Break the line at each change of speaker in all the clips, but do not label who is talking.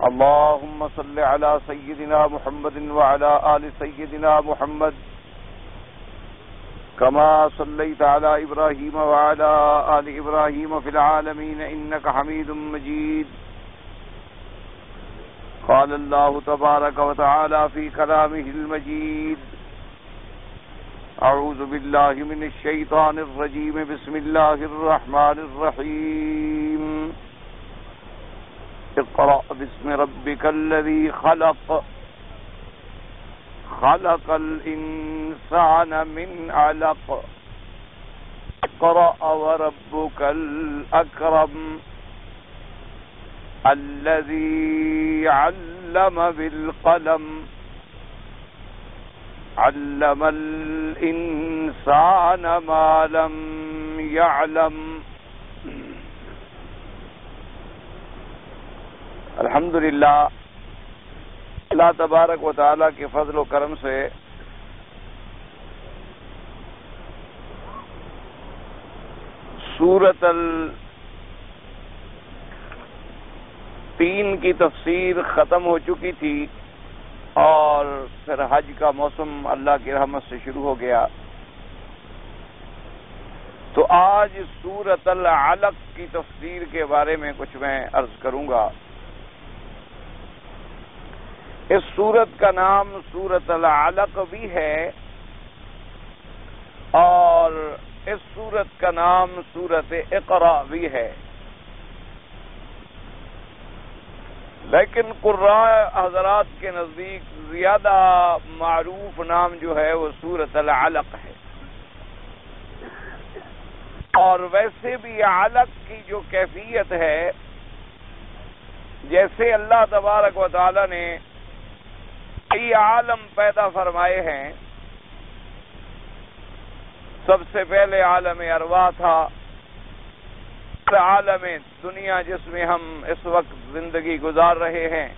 اللهم صل على سيدنا محمد وعلى آل سيدنا محمد كما صليت على إبراهيم وعلى آل إبراهيم في العالمين إنك حميد مجيد. قال الله تبارك وتعالى في كلامه المجيد: أعوذ بالله من الشيطان الرجيم. بسم الله الرحمن الرحيم. اقرأ باسم ربك الذي خلق خلق الإنسان من علق اقرأ وربك الأكرم الذي علم بالقلم علم الإنسان ما لم يعلم. الحمدللہ اللہ تبارک و تعالیٰ کے فضل و کرم سے سورۃ التین کی تفسیر ختم ہو چکی تھی اور پھر حج کا موسم اللہ کی رحمت سے شروع ہو گیا، تو آج سورۃ العلق کی تفسیر کے بارے میں کچھ میں عرض کروں گا. اس سورت کا نام سورۃ العلق بھی ہے اور اس سورت کا نام سورۃ اقرا بھی ہے، لیکن قراء حضرات کے نزدیک زیادہ معروف نام جو ہے وہ سورۃ العلق ہے. اور ویسے بھی علق کی جو کیفیت ہے، جیسے اللہ تبارک و تعالی نے کئی عالم پیدا فرمائے ہیں. سب سے پہلے عالم ارواح تھا، عالم دنیا جس میں ہم اس وقت زندگی گزار رہے ہیں.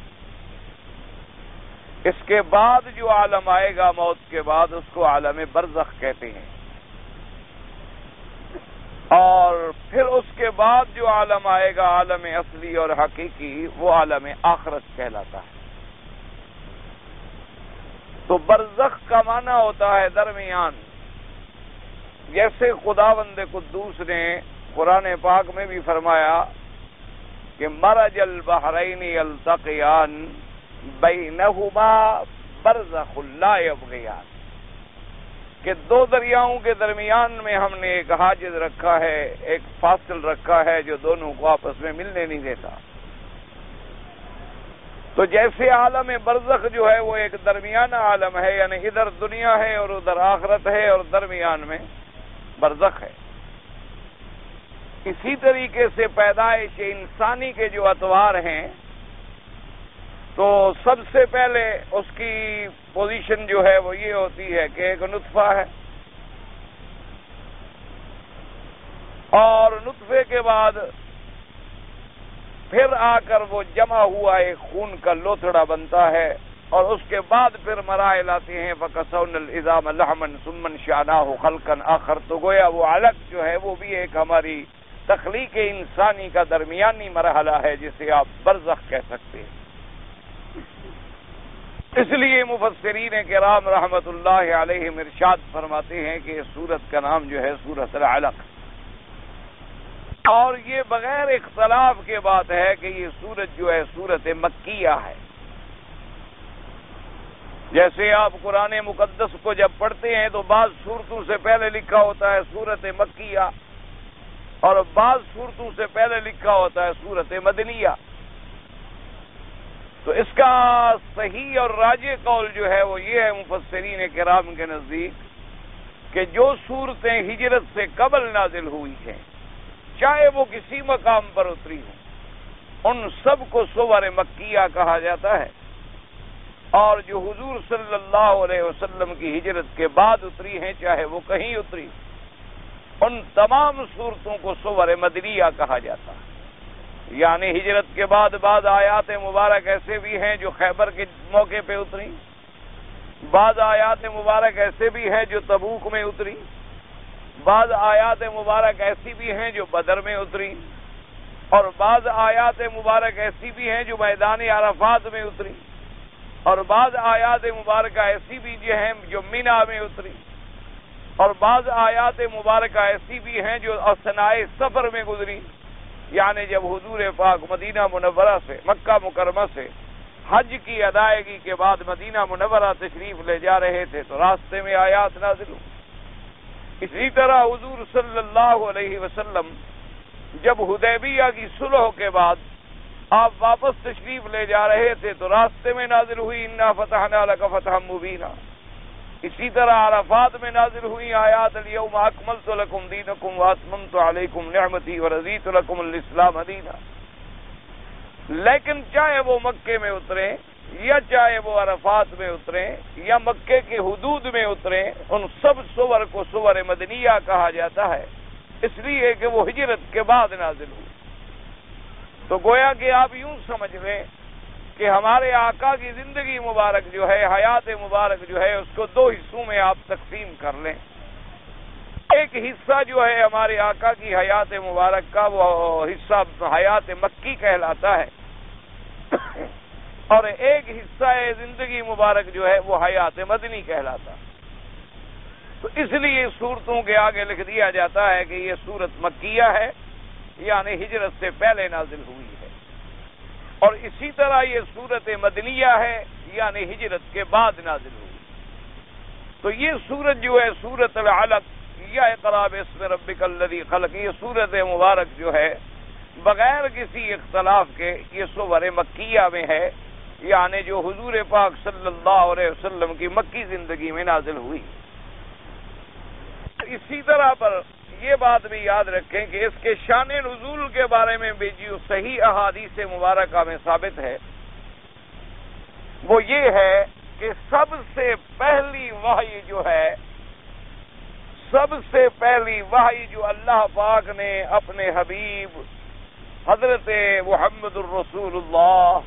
اس کے بعد جو عالم آئے گا موت کے بعد، اس کو عالم برزخ کہتے ہیں. اور پھر اس کے بعد جو عالم آئے گا عالم اصلی اور حقیقی، وہ عالم آخرت کہلاتا ہے. تو برزخ کا معنی ہوتا ہے درمیان. جیسے خداوند قدوس نے قرآن پاک میں بھی فرمایا کہ مرج البحرین یلتقیان بینہما برزخ لا یبغیان، کہ دو دریاؤں کے درمیان میں ہم نے ایک حاجز رکھا ہے، ایک فاصل رکھا ہے جو دونوں کو آپس میں ملنے نہیں دیتا. تو جیسے عالم برزخ جو ہے وہ ایک درمیانہ عالم ہے، یعنی ادھر دنیا ہے اور ادھر آخرت ہے اور درمیان میں برزخ ہے. اسی طریقے سے پیدائش انسانی کے جو اطوار ہیں، تو سب سے پہلے اس کی پوزیشن جو ہے وہ یہ ہوتی ہے کہ ایک نطفہ ہے، اور نطفے کے بعد پھر آ کر وہ جمع ہوا ایک خون کا لوتھڑا بنتا ہے، اور اس کے بعد پھر مراحل آتے ہیں فَكَسَوْنَا الْعِظَامَ لَحْمًا ثُمَّ انشَأْنَاهُ خَلْقًا آخَرَ. تو گویا وہ علق جو ہے وہ بھی ایک ہماری تخلیق انسانی کا درمیانی مرحلہ ہے، جسے آپ برزخ کہہ سکتے ہیں. اس لیے مفسرین کرام رحمت اللہ علیہم ارشاد فرماتے ہیں کہ اس سورت کا نام جو ہے سورۃ العلق. اور یہ بغیر اختلاف کے بات ہے کہ یہ سورت جو ہے سورت مکیہ ہے. جیسے آپ قرآن مقدس کو جب پڑھتے ہیں تو بعض صورتوں سے پہلے لکھا ہوتا ہے سورت مکیہ، اور بعض صورتوں سے پہلے لکھا ہوتا ہے سورت مدنیہ. تو اس کا صحیح اور راجح قول جو ہے وہ یہ ہے مفسرین کرام کے نزدیک کہ جو صورتیں ہجرت سے قبل نازل ہوئی ہیں، چاہے وہ کسی مقام پر اتری ہوں، ان سب کو سور مکیہ کہا جاتا ہے. اور جو حضور صلی اللہ علیہ وسلم کی ہجرت کے بعد اتری ہیں، چاہے وہ کہیں اتری، ان تمام صورتوں کو سور مدنیہ کہا جاتا ہے. یعنی ہجرت کے بعد بعض آیات مبارک ایسے بھی ہیں جو خیبر کے موقع پہ اتری، بعض آیات مبارک ایسے بھی ہیں جو تبوک میں اتری، بعض آیات مبارک ایسی بھی ہیں جو بدر میں اتری، اور بعض آیات مبارک ایسی بھی ہیں جو میدان عرفات میں اتری، اور بعض آیات مبارکہ ایسی بھی ہیں جو مینا میں اتری، اور بعض آیات مبارکہ ایسی بھی ہیں جو اثناء سفر میں گزری، یعنی جب حضور پاک مدینہ منورہ سے، مکہ مکرمہ سے حج کی ادائیگی کے بعد مدینہ منورہ تشریف لے جا رہے تھے تو راستے میں آیات نازل ہوئی۔ اسی طرح حضور صلی اللہ علیہ وسلم جب حدیبیہ کی صلح کے بعد آپ واپس تشریف لے جا رہے تھے تو راستے میں نازل ہوئی انا فتحنا لک فتحا مبینا۔ اسی طرح عرفات میں نازل ہوئی آیات الیوم اکملت لکم دینکم واتممت علیکم نعمتی ورضیت لکم الاسلام دینا۔ لیکن چاہے وہ مکے میں اترے یا چاہے وہ عرفات میں اترے یا مکے کے حدود میں اترے، ان سب سور کو سور مدنیہ کہا جاتا ہے، اس لیے کہ وہ ہجرت کے بعد نازل ہوئی۔ تو گویا کہ آپ یوں سمجھ لیں کہ ہمارے آقا کی زندگی مبارک جو ہے، حیات مبارک جو ہے، اس کو دو حصوں میں آپ تقسیم کر لیں۔ ایک حصہ جو ہے ہمارے آقا کی حیات مبارک کا، وہ حصہ حیات مکی کہلاتا ہے، اور ایک حصہ زندگی مبارک جو ہے وہ حیات مدنی کہلاتا ہے۔ تو اس لیے صورتوں کے آگے لکھ دیا جاتا ہے کہ یہ صورت مکیہ ہے، یعنی ہجرت سے پہلے نازل ہوئی ہے، اور اسی طرح یہ صورت مدنیہ ہے، یعنی ہجرت کے بعد نازل ہوئی۔ تو یہ صورت جو ہے سورۃ العلق یا اقرا باسم ربک الذی خلق، یہ صورت مبارک جو ہے بغیر کسی اختلاف کے یہ سور مکیہ میں ہے، یعنی جو حضور پاک صلی اللہ علیہ وسلم کی مکی زندگی میں نازل ہوئی۔ اسی طرح پر یہ بات بھی یاد رکھیں کہ اس کے شان نزول کے بارے میں بھی جو صحیح احادیث مبارکہ میں ثابت ہے وہ یہ ہے کہ سب سے پہلی وحی جو ہے، سب سے پہلی وحی جو اللہ پاک نے اپنے حبیب حضرت محمد الرسول اللہ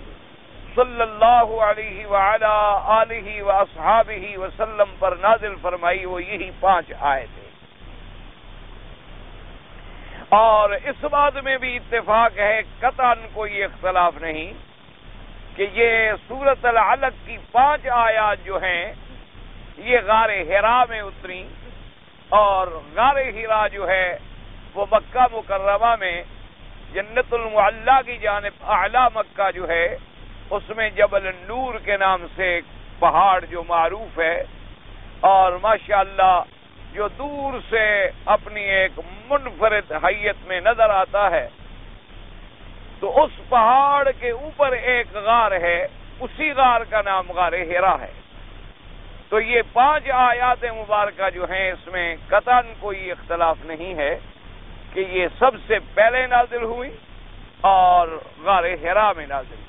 صلی اللہ علیہ وعلا آلہ واصحابہ وسلم پر نازل فرمائی وہ یہی 5 آیتیں۔ اور اس بات میں بھی اتفاق ہے، قطعاً کوئی اختلاف نہیں، کہ یہ سورۃ العلق کی 5 آیات جو ہیں یہ غار حرا میں اتری، اور غار حرا جو ہے وہ مکہ مکرمہ میں جنت المعلیٰ کی جانب اعلیٰ مکہ جو ہے اس میں جبل النور کے نام سے ایک پہاڑ جو معروف ہے، اور ماشاءاللہ جو دور سے اپنی ایک منفرد حیت میں نظر آتا ہے، تو اس پہاڑ کے اوپر ایک غار ہے، اسی غار کا نام غار حرا ہے۔ تو یہ 5 آیات مبارکہ جو ہیں اس میں قطعاً کوئی اختلاف نہیں ہے کہ یہ سب سے پہلے نازل ہوئی اور غار حرا میں نازل ہوئی۔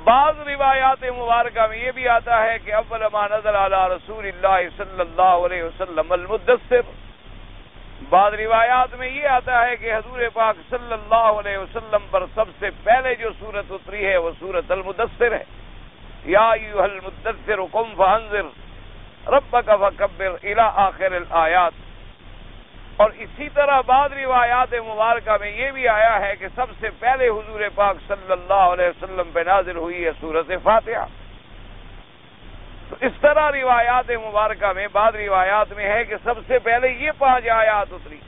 بعض روایات مبارکہ میں یہ بھی آتا ہے کہ اول ما نزل علی رسول اللہ صلی اللہ علیہ وسلم المدثر، بعض روایات میں یہ آتا ہے کہ حضور پاک صلی اللہ علیہ وسلم پر سب سے پہلے جو سورت اتری ہے وہ سورت المدثر ہے، یا ایھا المدثر قم فانذر ربک فکبر الی آخر الآیات۔ اور اسی طرح بعض روایات مبارکہ میں یہ بھی آیا ہے کہ سب سے پہلے حضور پاک صلی اللہ علیہ وسلم پہ نازل ہوئی ہے سورۃ فاتحہ۔ تو اس طرح روایات مبارکہ میں بعض روایات میں ہے کہ سب سے پہلے یہ 5 آیات اتری،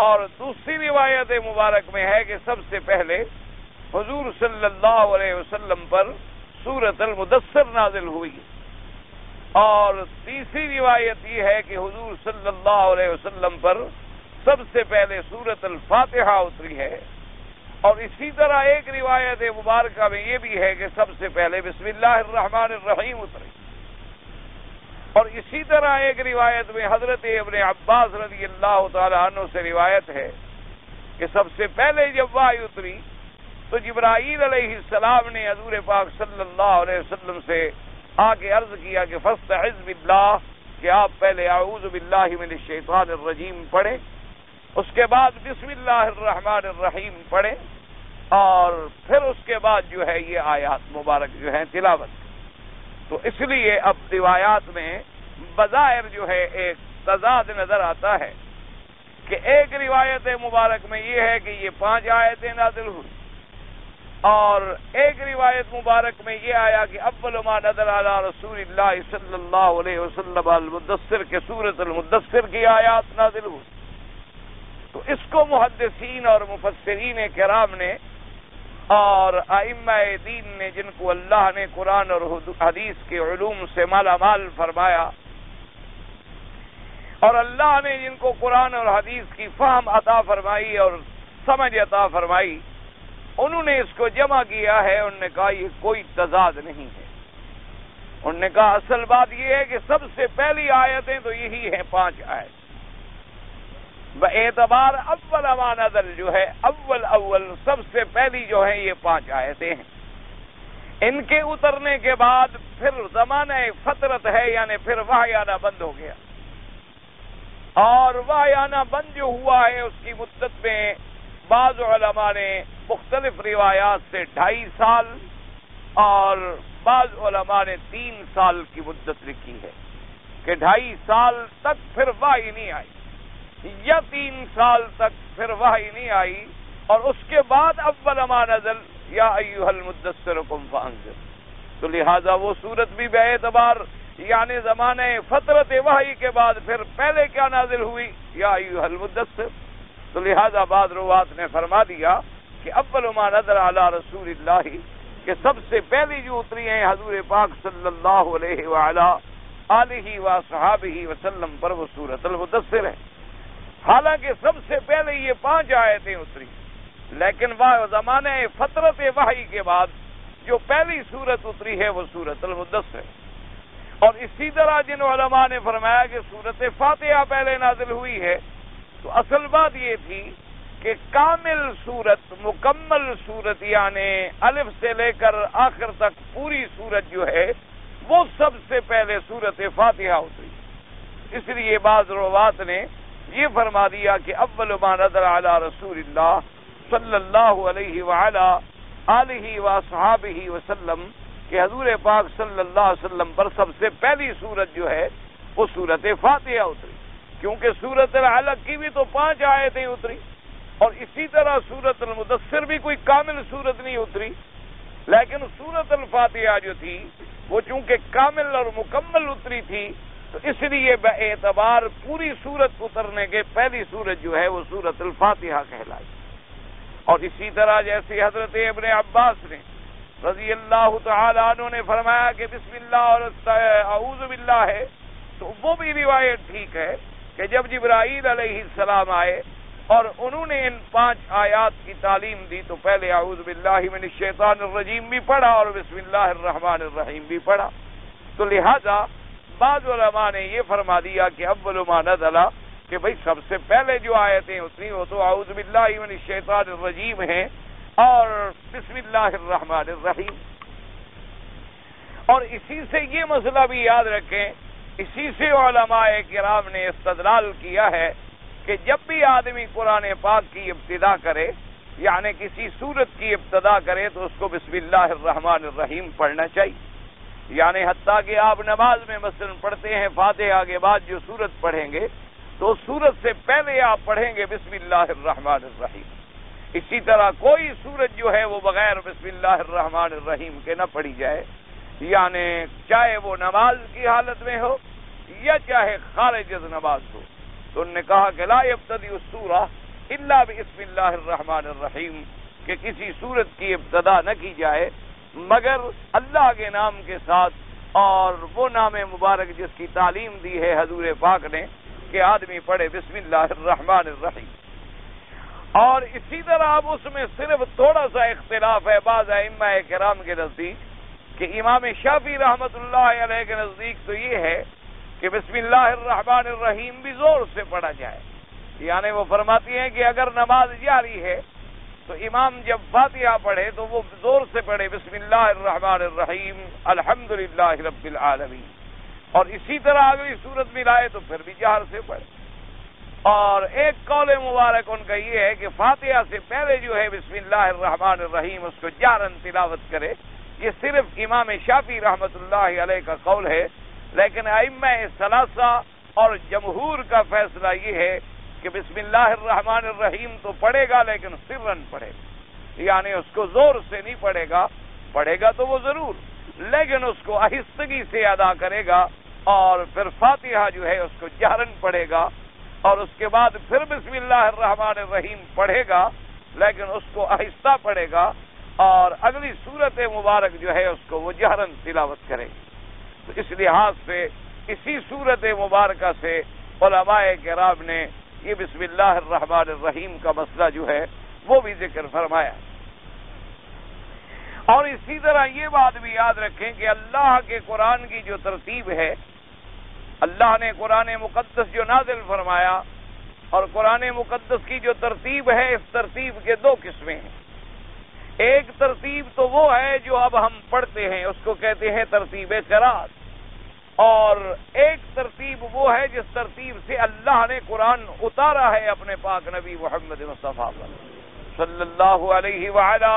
اور دوسری روایت مبارک میں ہے کہ سب سے پہلے حضور صلی اللہ علیہ وسلم پر سورۃ المدثر نازل ہوئی، اور تیسری روایت یہ ہے کہ حضور صلی اللہ علیہ وسلم پر سب سے پہلے سورۃ الفاتحہ اتری ہے، اور اسی طرح ایک روایت مبارکہ میں یہ بھی ہے کہ سب سے پہلے بسم اللہ الرحمن الرحیم اتری، اور اسی طرح ایک روایت میں حضرت ابن عباس رضی اللہ تعالی عنہ سے روایت ہے کہ سب سے پہلے جب وحی اتری تو جبرائیل علیہ السلام نے حضور پاک صلی اللہ علیہ وسلم سے آ کے عرض کیا کہ فاستعذ باللہ، کہ آپ پہلے اعوذ باللہ من الشیطان الرجیم پڑھیں، اس کے بعد بسم اللہ الرحمن الرحیم پڑھیں، اور پھر اس کے بعد جو ہے یہ آیات مبارک جو ہیں تلاوت۔ تو اس لیے اب روایات میں بظاہر جو ہے ایک تضاد نظر آتا ہے کہ ایک روایت مبارک میں یہ ہے کہ یہ 5 آیتیں نازل ہوئی، اور ایک روایت مبارک میں یہ آیا کہ اول ما نزل علی رسول اللہ صلی اللہ علیہ وسلم المدثر کے سورۃ المدثر کی آیات نازل ہوئی۔ تو اس کو محدثین اور مفسرین کرام نے اور ائمہ دین نے، جن کو اللہ نے قرآن اور حدیث کے علوم سے مالا مال فرمایا، اور اللہ نے جن کو قرآن اور حدیث کی فہم عطا فرمائی اور سمجھ عطا فرمائی، انہوں نے اس کو جمع کیا ہے۔ انہوں نے کہا یہ کوئی تضاد نہیں ہے۔ انہوں نے کہا اصل بات یہ ہے کہ سب سے پہلی آیتیں تو یہی ہیں 5 آیت، باعتبار اول ما نزل جو ہے اول سب سے پہلی جو ہے یہ 5 آیتیں ہیں۔ ان کے اترنے کے بعد پھر زمانہ فترت ہے، یعنی پھر وحی آنا بند ہو گیا، اور وحی آنا بند جو ہوا ہے اس کی مدت میں بعض علماء نے مختلف روایات سے 2.5 سال اور بعض علماء نے 3 سال کی مدت لکھی ہے کہ 2.5 سال تک پھر وحی نہیں آئی، یا 3 سال تک پھر وحی نہیں آئی، اور اس کے بعد اول ما نزل یا ایھا المدثر قم فانذر۔ تو لہذا وہ صورت بھی بے اعتبار یعنی زمانہ فترت وحی کے بعد پھر پہلے کیا نازل ہوئی، یا ایھا المدثر۔ تو لہذا بعض روات نے فرما دیا کہ اول ما نزل علی رسول اللہ، کہ سب سے پہلی جو اتری ہیں حضور پاک صلی اللہ علیہ وعلا آلہ وصحابہ وسلم پر، وہ سورۃ المدثر ہے۔ حالانکہ سب سے پہلے یہ 5 آیتیں اتری، لیکن وہ زمانہ فترت وحی کے بعد جو پہلی سورت اتری ہے وہ سورۃ المدثر ہے۔ اور اسی طرح جن علماء نے فرمایا کہ سورۃ فاتحہ پہلے نازل ہوئی ہے، تو اصل بات یہ تھی کہ کامل سورت، مکمل سورت، یعنی الف سے لے کر آخر تک پوری سورت جو ہے وہ سب سے پہلے سورۃ فاتحہ اتری۔ اس لیے بعض روات نے یہ فرما دیا کہ اول ما نزل علی رسول اللہ صلی اللہ علیہ وعلا آلہ وصحابہ وسلم، کہ حضور پاک صلی اللہ علیہ وسلم پر سب سے پہلی سورت جو ہے وہ سورۃ فاتحہ اتری، کیونکہ سورۃ العلق کی بھی تو 5 آیتیں اتری، اور اسی طرح سورۃ المدثر بھی کوئی کامل سورت نہیں اتری، لیکن سورۃ الفاتحہ جو تھی وہ چونکہ کامل اور مکمل اتری تھی، تو اس لیے باعتبار پوری سورت اترنے کے پہلی سورت جو ہے وہ سورۃ الفاتحہ کہلائی۔ اور اسی طرح جیسے حضرت ابن عباس نے رضی اللہ تعالی عنہ نے فرمایا کہ بسم اللہ اور اعوذ باللہ ہے، تو وہ بھی روایت ٹھیک ہے کہ جب جبرائیل علیہ السلام آئے اور انہوں نے ان 5 آیات کی تعلیم دی، تو پہلے اعوذ باللہ من الشیطان الرجیم بھی پڑھا اور بسم اللہ الرحمن الرحیم بھی پڑھا۔ تو لہذا بعض علماء نے یہ فرما دیا کہ اول ما نزل، کہ بھئی سب سے پہلے جو آیتیں اتری وہ تو اعوذ باللہ من الشیطان الرجیم ہیں اور بسم اللہ الرحمن الرحیم۔ اور اسی سے یہ مسئلہ بھی یاد رکھیں، اسی سے علماء کرام نے استدلال کیا ہے کہ جب بھی آدمی قرآن پاک کی ابتدا کرے، یعنی کسی سورت کی ابتدا کرے، تو اس کو بسم اللہ الرحمن الرحیم پڑھنا چاہیے۔ یعنی حتیٰ کہ آپ نماز میں مثلا پڑھتے ہیں فاتحہ کے بعد جو سورت پڑھیں گے، تو سورت سے پہلے آپ پڑھیں گے بسم اللہ الرحمن الرحیم۔ اسی طرح کوئی سورت جو ہے وہ بغیر بسم اللہ الرحمن الرحیم کے نہ پڑھی جائے، یعنی چاہے وہ نماز کی حالت میں ہو یا چاہے خارج از نماز ہو۔ تو انہوں نے کہا کہ لا یبتدئ السورہ الا بسم اللہ الرحمن الرحیم، کہ کسی سورت کی ابتدا نہ کی جائے مگر اللہ کے نام کے ساتھ، اور وہ نام مبارک جس کی تعلیم دی ہے حضور پاک نے کہ آدمی پڑھے بسم اللہ الرحمن الرحیم۔ اور اسی طرح اب اس میں صرف تھوڑا سا اختلاف ہے بعض ائمہ کرام کے نزدیک، کہ امام شافعی رحمۃ اللہ علیہ کے نزدیک تو یہ ہے کہ بسم اللہ الرحمن الرحیم بھی زور سے پڑھا جائے، یعنی وہ فرماتی ہیں کہ اگر نماز جاری ہے تو امام جب فاتحہ پڑھے تو وہ زور سے پڑھے بسم اللہ الرحمن الرحیم الحمدللہ رب العالمین، اور اسی طرح اگلی صورت ملائے تو پھر بھی جہر سے پڑھے۔ اور ایک قول مبارک ان کا یہ ہے کہ فاتحہ سے پہلے جو ہے بسم اللہ الرحمن الرحیم اس کو جہراً تلاوت کرے۔ یہ صرف امام شافعی رحمۃ اللہ علیہ کا قول ہے، لیکن ائمہ ثلاثہ اور جمہور کا فیصلہ یہ ہے کہ بسم اللہ الرحمن الرحیم تو پڑھے گا لیکن سرن پڑھے گا، یعنی اس کو زور سے نہیں پڑھے گا تو وہ ضرور، لیکن اس کو آہستگی سے ادا کرے گا، اور پھر فاتحہ جو ہے اس کو جہرن پڑھے گا، اور اس کے بعد پھر بسم اللہ الرحمن الرحیم پڑھے گا لیکن اس کو آہستہ پڑھے گا، اور اگلی سورت مبارک جو ہے اس کو وہ جہرن تلاوت کرے گا۔ تو اس لحاظ سے اسی سورت مبارکہ سے علماء کرام نے یہ بسم اللہ الرحمن الرحیم کا مسئلہ جو ہے وہ بھی ذکر فرمایا۔ اور اسی طرح یہ بات بھی یاد رکھیں کہ اللہ کے قرآن کی جو ترتیب ہے، اللہ نے قرآن مقدس جو نازل فرمایا اور قرآن مقدس کی جو ترتیب ہے، اس ترتیب کے دو قسمیں ہیں۔ ایک ترتیب تو وہ ہے جو اب ہم پڑھتے ہیں، اس کو کہتے ہیں ترتیب قرات، اور ایک ترتیب وہ ہے جس ترتیب سے اللہ نے قرآن اتارا ہے اپنے پاک نبی محمد مصطفیٰ صلی اللہ علیہ وعلا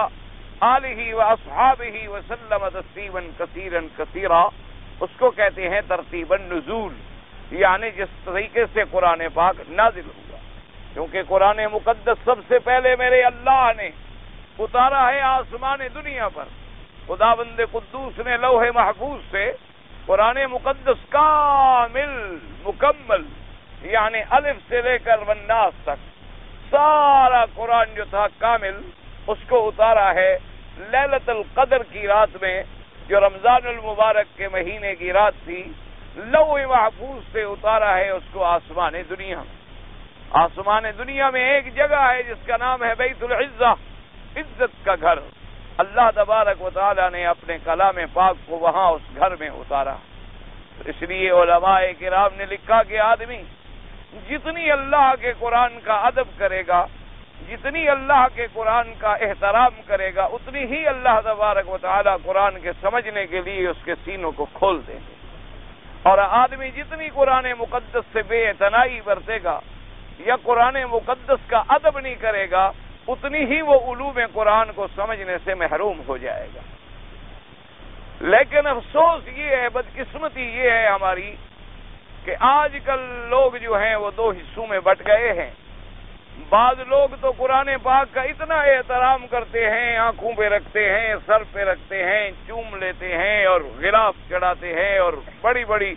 آلہ واصحابہ وسلم تسلیما کثیرا کثیرا، اس کو کہتے ہیں ترتیب النزول، یعنی جس طریقے سے قرآن پاک نازل ہوا، کیونکہ قرآن مقدس سب سے پہلے میرے اللہ نے اتارا ہے آسمان دنیا پر۔ خداوند قدوس نے لوح محفوظ سے قرآن مقدس کامل مکمل، یعنی الف سے لے کر والناس تک سارا قرآن جو تھا کامل، اس کو اتارا ہے لیلۃ القدر کی رات میں، جو رمضان المبارک کے مہینے کی رات تھی۔ لوح محفوظ سے اتارا ہے اس کو آسمان دنیا میں۔ آسمان دنیا میں ایک جگہ ہے جس کا نام ہے بیت العزہ، عزت کا گھر۔ اللہ تبارک و تعالی نے اپنے کلام پاک کو وہاں اس گھر میں اتارا۔ اس لیے علماء کرام نے لکھا کہ آدمی جتنی اللہ کے قرآن کا ادب کرے گا، جتنی اللہ کے قرآن کا احترام کرے گا، اتنی ہی اللہ تبارک و تعالی قرآن کے سمجھنے کے لیے اس کے سینوں کو کھول دیں گے۔ اور آدمی جتنی قرآن مقدس سے بے اعتنائی برتے گا یا قرآن مقدس کا ادب نہیں کرے گا، اتنی ہی وہ علوم قرآن کو سمجھنے سے محروم ہو جائے گا۔ لیکن افسوس یہ ہے، بدقسمتی یہ ہے ہماری، کہ آج کل لوگ جو ہیں وہ دو حصوں میں بٹ گئے ہیں۔ بعض لوگ تو قرآن پاک کا اتنا احترام کرتے ہیں، آنکھوں پہ رکھتے ہیں، سر پہ رکھتے ہیں، چوم لیتے ہیں اور غلاف چڑھاتے ہیں اور بڑی بڑی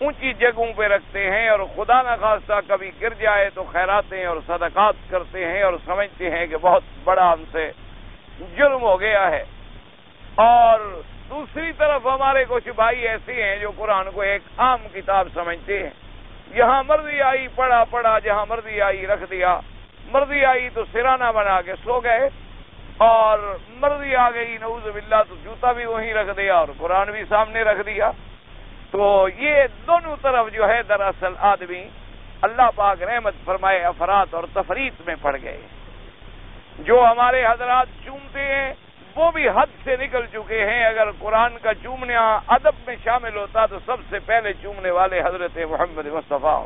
اونچی جگہوں پہ رکھتے ہیں، اور خدا نخواستہ کبھی گر جائے تو خیراتیں اور صدقات کرتے ہیں اور سمجھتے ہیں کہ بہت بڑا ہم سے جرم ہو گیا ہے۔ اور دوسری طرف ہمارے کچھ بھائی ایسے ہیں جو قرآن کو ایک عام کتاب سمجھتے ہیں، یہاں مرضی آئی پڑھا، جہاں مرضی آئی رکھ دیا، مرضی آئی تو سرانہ بنا کے سو گئے، اور مرضی آ گئی نعوذ باللہ تو جوتا بھی وہیں رکھ دیا اور قرآن بھی سامنے رکھ دیا۔ تو یہ دونوں طرف جو ہے دراصل آدمی اللہ پاک رحمت فرمائے افراط اور تفریط میں پڑ گئے۔ جو ہمارے حضرات چومتے ہیں وہ بھی حد سے نکل چکے ہیں۔ اگر قرآن کا چومنا ادب میں شامل ہوتا تو سب سے پہلے چومنے والے حضرت محمد مصطفیٰ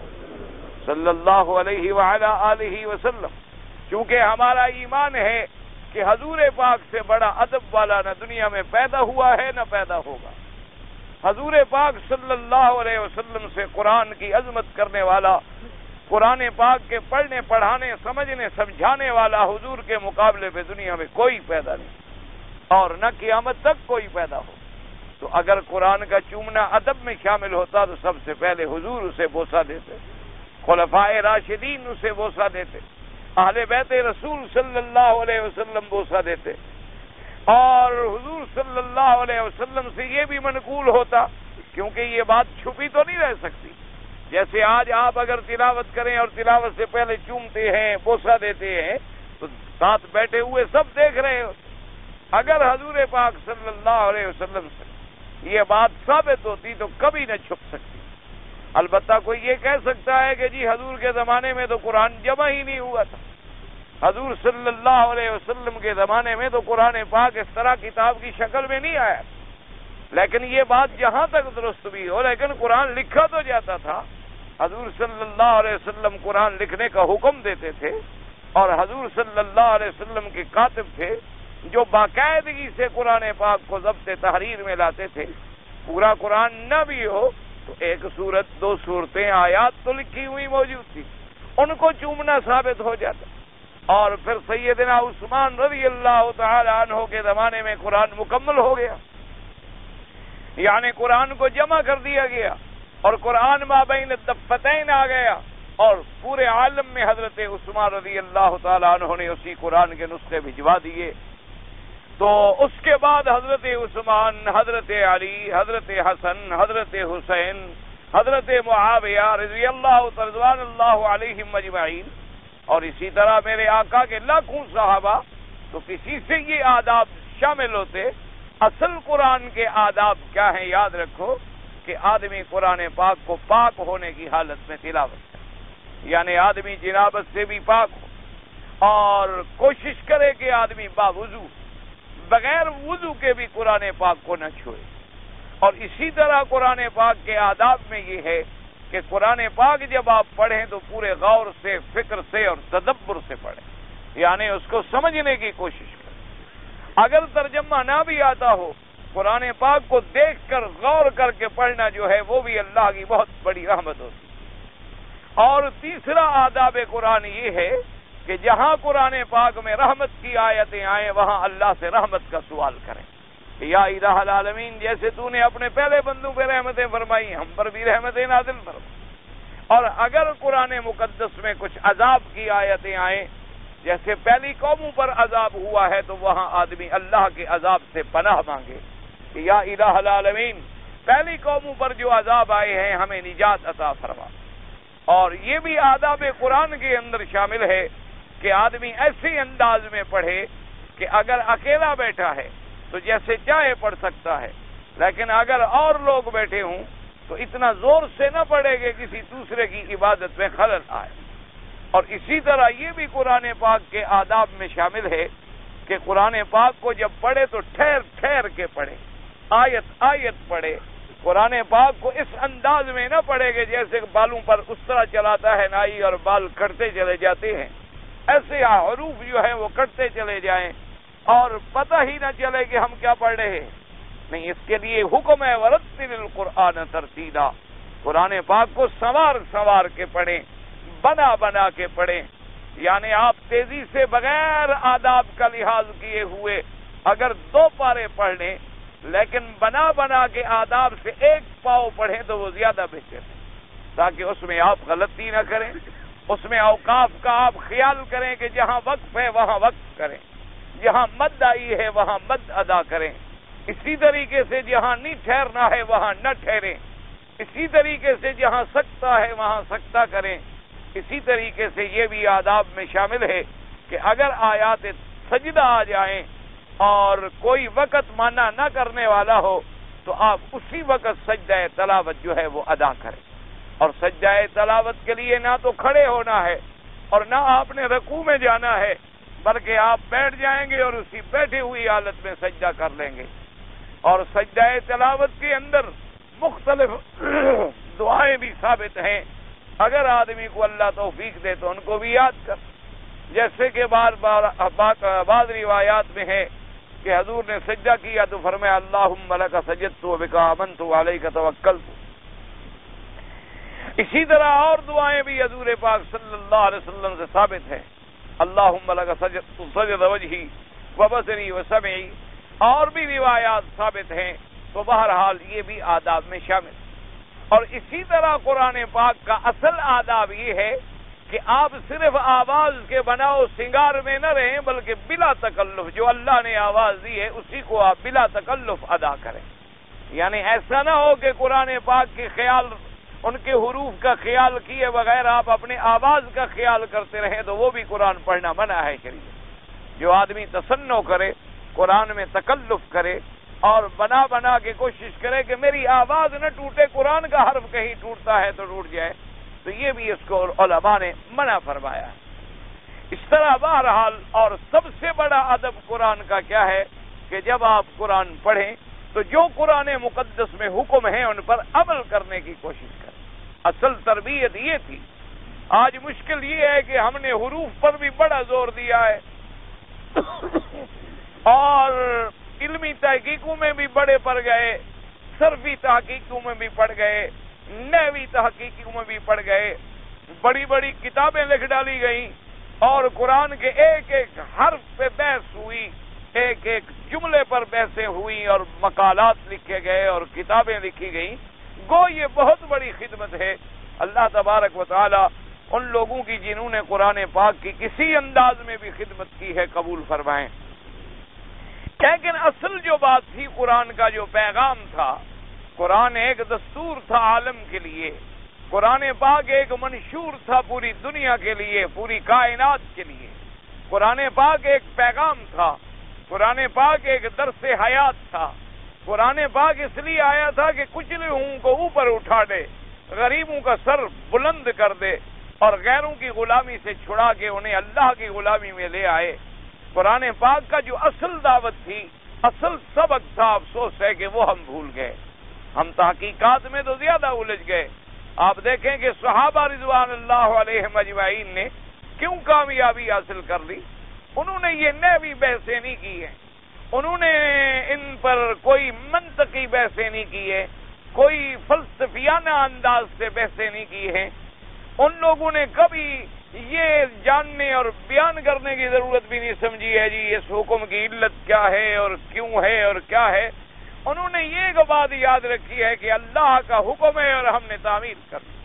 صلی اللہ علیہ وعلا آلہ وسلم، کیونکہ ہمارا ایمان ہے کہ حضور پاک سے بڑا ادب والا نہ دنیا میں پیدا ہوا ہے نہ پیدا ہوگا۔ حضور پاک صلی اللہ علیہ وسلم سے قرآن کی عظمت کرنے والا، قرآن پاک کے پڑھنے پڑھانے سمجھنے سمجھانے والا حضور کے مقابلے پہ دنیا میں کوئی پیدا نہیں، اور نہ قیامت تک کوئی پیدا ہو۔ تو اگر قرآن کا چومنا ادب میں شامل ہوتا تو سب سے پہلے حضور اسے بوسہ دیتے، خلفائے راشدین اسے بوسہ دیتے، اہل بیت رسول صلی اللہ علیہ وسلم بوسہ دیتے، اور حضور صلی اللہ علیہ وسلم سے یہ بھی منقول ہوتا، کیونکہ یہ بات چھپی تو نہیں رہ سکتی۔ جیسے آج آپ اگر تلاوت کریں اور تلاوت سے پہلے چومتے ہیں، بوسہ دیتے ہیں، تو ساتھ بیٹھے ہوئے سب دیکھ رہے ہو۔ اگر حضور پاک صلی اللہ علیہ وسلم سے یہ بات ثابت ہوتی تو کبھی نہ چھپ سکتی۔ البتہ کوئی یہ کہہ سکتا ہے کہ جی حضور کے زمانے میں تو قرآن جمع ہی نہیں ہوا تھا، حضور صلی اللہ علیہ وسلم کے زمانے میں تو قرآن پاک اس طرح کتاب کی شکل میں نہیں آیا۔ لیکن یہ بات جہاں تک درست بھی ہو، لیکن قرآن لکھا تو جاتا تھا۔ حضور صلی اللہ علیہ وسلم قرآن لکھنے کا حکم دیتے تھے، اور حضور صلی اللہ علیہ وسلم کے کاتب تھے جو باقاعدگی سے قرآن پاک کو ضبط تحریر میں لاتے تھے۔ پورا قرآن نہ بھی ہو تو ایک سورت، دو سورتیں، آیات تو لکھی ہوئی موجود تھی، ان کو چومنا ثابت ہو جاتا. اور پھر سیدنا عثمان رضی اللہ تعالی عنہ کے زمانے میں قرآن مکمل ہو گیا، یعنی قرآن کو جمع کر دیا گیا اور قرآن مابین الدفتین آ گیا، اور پورے عالم میں حضرت عثمان رضی اللہ تعالی عنہ نے اسی قرآن کے نسخے بھجوا دیے. تو اس کے بعد حضرت عثمان، حضرت علی، حضرت حسن، حضرت حسین، حضرت معاویہ رضی اللہ علیہم اجمعین، اور اسی طرح میرے آقا کے لاکھوں صحابہ، تو کسی سے یہ آداب شامل ہوتے. اصل قرآن کے آداب کیا ہیں؟ یاد رکھو کہ آدمی قرآن پاک کو پاک ہونے کی حالت میں تلاوت کرے، یعنی آدمی جنابت سے بھی پاک ہو، اور کوشش کرے کہ آدمی باوضو، بغیر وضو کے بھی قرآن پاک کو نہ چھوئے. اور اسی طرح قرآن پاک کے آداب میں یہ ہے کہ قرآن پاک جب آپ پڑھیں تو پورے غور سے، فکر سے اور تدبر سے پڑھیں، یعنی اس کو سمجھنے کی کوشش کریں. اگر ترجمہ نہ بھی آتا ہو، قرآن پاک کو دیکھ کر غور کر کے پڑھنا جو ہے وہ بھی اللہ کی بہت بڑی رحمت ہوتی. اور تیسرا آداب قرآن یہ ہے کہ جہاں قرآن پاک میں رحمت کی آیتیں آئیں وہاں اللہ سے رحمت کا سوال کریں کہ یا الہ العالمین، جیسے تو نے اپنے پہلے بندوں پہ رحمتیں فرمائی، ہم پر بھی رحمتیں نازل فرما. اور اگر قرآن مقدس میں کچھ عذاب کی آیتیں آئیں، جیسے پہلی قوموں پر عذاب ہوا ہے، تو وہاں آدمی اللہ کے عذاب سے پناہ مانگے کہ یا الہ العالمین، پہلی قوموں پر جو عذاب آئے ہیں ہمیں نجات عطا فرما. اور یہ بھی آداب قرآن کے اندر شامل ہے کہ آدمی ایسے انداز میں پڑھے کہ اگر اکیلا بیٹھا ہے تو جیسے چاہے پڑھ سکتا ہے، لیکن اگر اور لوگ بیٹھے ہوں تو اتنا زور سے نہ پڑھے کہ کسی دوسرے کی عبادت میں خلل آئے. اور اسی طرح یہ بھی قرآن پاک کے آداب میں شامل ہے کہ قرآن پاک کو جب پڑھے تو ٹھہر ٹھہر کے پڑھے، آیت آیت پڑھے. قرآن پاک کو اس انداز میں نہ پڑھے کہ جیسے بالوں پر اس طرح چلاتا ہے نائی اور بال کٹتے چلے جاتے ہیں، ایسے حروف جو ہیں وہ کٹتے چلے جائیں اور پتہ ہی نہ چلے کہ ہم کیا پڑھ رہے ہیں. نہیں، اس کے لیے حکم ہے ورتل القرآن ترتیلا، قرآن پاک کو سنوار سنوار کے پڑھیں، بنا بنا کے پڑھیں. یعنی آپ تیزی سے بغیر آداب کا لحاظ کیے ہوئے اگر 2 پارے پڑھ لیں، لیکن بنا بنا کے آداب سے 1 پاؤ پڑھیں تو وہ زیادہ بہتر ہے، تاکہ اس میں آپ غلطی نہ کریں. اس میں اوقاف کا آپ خیال کریں کہ جہاں وقف ہے وہاں وقف کریں، جہاں مد آئی ہے وہاں مد ادا کریں. اسی طریقے سے جہاں نہیں ٹھہرنا ہے وہاں نہ ٹھہریں. اسی طریقے سے جہاں سکتا ہے وہاں سکتا کریں. اسی طریقے سے یہ بھی آداب میں شامل ہے کہ اگر آیات سجدہ آ جائیں اور کوئی وقت مانا نہ کرنے والا ہو تو آپ اسی وقت سجدہ تلاوت جو ہے وہ ادا کریں. اور سجدہ تلاوت کے لیے نہ تو کھڑے ہونا ہے اور نہ آپ نے رکوع میں جانا ہے، بلکہ آپ بیٹھ جائیں گے اور اسی بیٹھی ہوئی حالت میں سجدہ کر لیں گے. اور سجدہ تلاوت کے اندر مختلف دعائیں بھی ثابت ہیں، اگر آدمی کو اللہ توفیق دے تو ان کو بھی یاد کر. جیسے کہ بعض روایات میں ہے کہ حضور نے سجدہ کیا تو فرمایا اللہم لک سجدت وبک آمنت وعلیک توکلت. اسی طرح اور دعائیں بھی حضور پاک صلی اللہ علیہ وسلم سے ثابت ہیں. اللہم لک سجد وجہی وبصری وسمعی، اور بھی روایات ثابت ہیں. تو بہرحال یہ بھی آداب میں شامل. اور اسی طرح قرآن پاک کا اصل آداب یہ ہے کہ آپ صرف آواز کے بناؤ سنگار میں نہ رہیں، بلکہ بلا تکلف جو اللہ نے آواز دی ہے اسی کو آپ بلا تکلف ادا کریں. یعنی ایسا نہ ہو کہ قرآن پاک کے خیال، ان کے حروف کا خیال کیے بغیر آپ اپنے آواز کا خیال کرتے رہیں تو وہ بھی قرآن پڑھنا منع ہے شریعت. جو آدمی تصنع کرے، قرآن میں تکلف کرے اور بنا بنا کے کوشش کرے کہ میری آواز نہ ٹوٹے، قرآن کا حرف کہیں ٹوٹتا ہے تو ٹوٹ جائے، تو یہ بھی اس کو علماء نے منع فرمایا ہے. اس طرح بہرحال اور سب سے بڑا ادب قرآن کا کیا ہے کہ جب آپ قرآن پڑھیں تو جو قرآن مقدس میں حکم ہیں ان پر عمل کرنے کی کوشش کریں. اصل تربیت یہ تھی. آج مشکل یہ ہے کہ ہم نے حروف پر بھی بڑا زور دیا ہے اور علمی تحقیقوں میں بھی بڑے پڑ گئے، صرفی تحقیقوں میں بھی پڑ گئے، نحوی تحقیقوں میں بھی پڑ گئے. بڑی بڑی کتابیں لکھ ڈالی گئیں اور قرآن کے ایک ایک حرف پہ بحث ہوئی، ایک ایک جملے پر بحثیں ہوئیں اور مقالات لکھے گئے اور کتابیں لکھی گئیں، گو یہ بہت بڑی خدمت ہے۔ اللہ تبارک و تعالی ان لوگوں کی جنہوں نے قرآن پاک کی کسی انداز میں بھی خدمت کی ہے قبول فرمائیں۔ لیکن اصل جو بات تھی قرآن کا جو پیغام تھا، قرآن ایک دستور تھا عالم کے لیے، قرآن پاک ایک منشور تھا پوری دنیا کے لیے، پوری کائنات کے لیے، قرآن پاک ایک پیغام تھا، قرآن پاک ایک درس حیات تھا، قرآن پاک اس لیے آیا تھا کہ کچلے ہوں کو اوپر اٹھا دے، غریبوں کا سر بلند کر دے اور غیروں کی غلامی سے چھڑا کے انہیں اللہ کی غلامی میں لے آئے۔ قرآن پاک کا جو اصل دعوت تھی، اصل سبق تھا، افسوس ہے کہ وہ ہم بھول گئے، ہم تحقیقات میں تو زیادہ الجھ گئے۔ آپ دیکھیں کہ صحابہ رضوان اللہ علیہم اجمعین نے کیوں کامیابی حاصل کر لی؟ انہوں نے یہ نحوی بحثیں نہیں کی ہیں، انہوں نے ان پر کوئی منطقی بحثیں نہیں کی ہے، کوئی فلسفیانہ انداز سے بحثیں نہیں کی ہیں۔ ان لوگوں نے کبھی یہ جاننے اور بیان کرنے کی ضرورت بھی نہیں سمجھی ہے جی اس حکم کی علت کیا ہے اور کیوں ہے اور کیا ہے۔ انہوں نے یہ ایک بات یاد رکھی ہے کہ اللہ کا حکم ہے اور ہم نے تعمیل کرنی،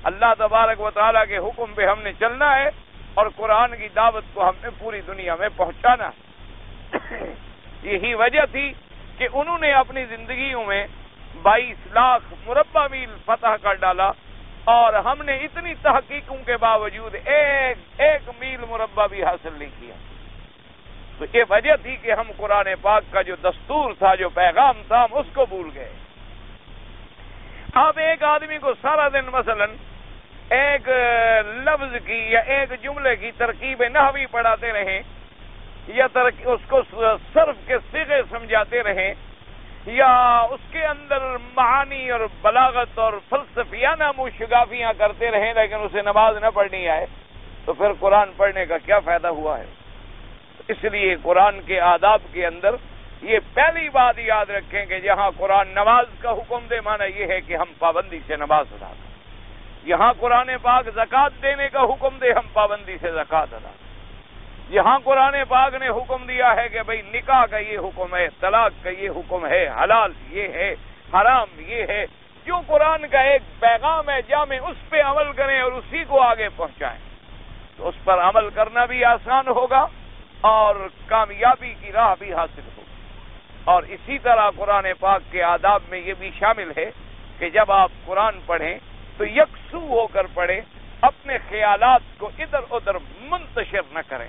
اللہ تبارک و تعالیٰ کے حکم پہ ہم نے چلنا ہے اور قرآن کی دعوت کو ہم نے پوری دنیا میں پہنچانا۔ یہی وجہ تھی کہ انہوں نے اپنی زندگیوں میں 22 لاکھ مربع میل فتح کر ڈالا اور ہم نے اتنی تحقیقوں کے باوجود ایک میل مربع بھی حاصل نہیں کیا۔ تو یہ وجہ تھی کہ ہم قرآن پاک کا جو دستور تھا، جو پیغام تھا، ہم اس کو بھول گئے۔ اب ایک آدمی کو سارا دن مثلا ایک لفظ کی یا ایک جملے کی ترکیب نحوی پڑھاتے رہیں یا اس کو صرف کے صیغے سمجھاتے رہیں یا اس کے اندر معانی اور بلاغت اور فلسفیانہ موشگافیاں کرتے رہیں لیکن اسے نماز نہ پڑھنی آئے تو پھر قرآن پڑھنے کا کیا فائدہ ہوا ہے؟ اس لیے قرآن کے آداب کے اندر یہ پہلی بات یاد رکھیں کہ جہاں قرآن نماز کا حکم دے معنی یہ ہے کہ ہم پابندی سے نماز ادا کریں، یہاں قرآن پاک زکوٰۃ دینے کا حکم دے ہم پابندی سے زکوٰۃ ادا کریں، یہاں قرآن پاک نے حکم دیا ہے کہ بھئی نکاح کا یہ حکم ہے، طلاق کا یہ حکم ہے، حلال یہ ہے، حرام یہ ہے، جو قرآن کا ایک پیغام ہے جامع اس پہ عمل کریں اور اسی کو آگے پہنچائیں تو اس پر عمل کرنا بھی آسان ہوگا اور کامیابی کی راہ بھی حاصل ہوگی۔ اور اسی طرح قرآن پاک کے آداب میں یہ بھی شامل ہے کہ جب آپ قرآن پڑھیں تو یکسو ہو کر پڑھیں، اپنے خیالات کو ادھر ادھر منتشر نہ کریں،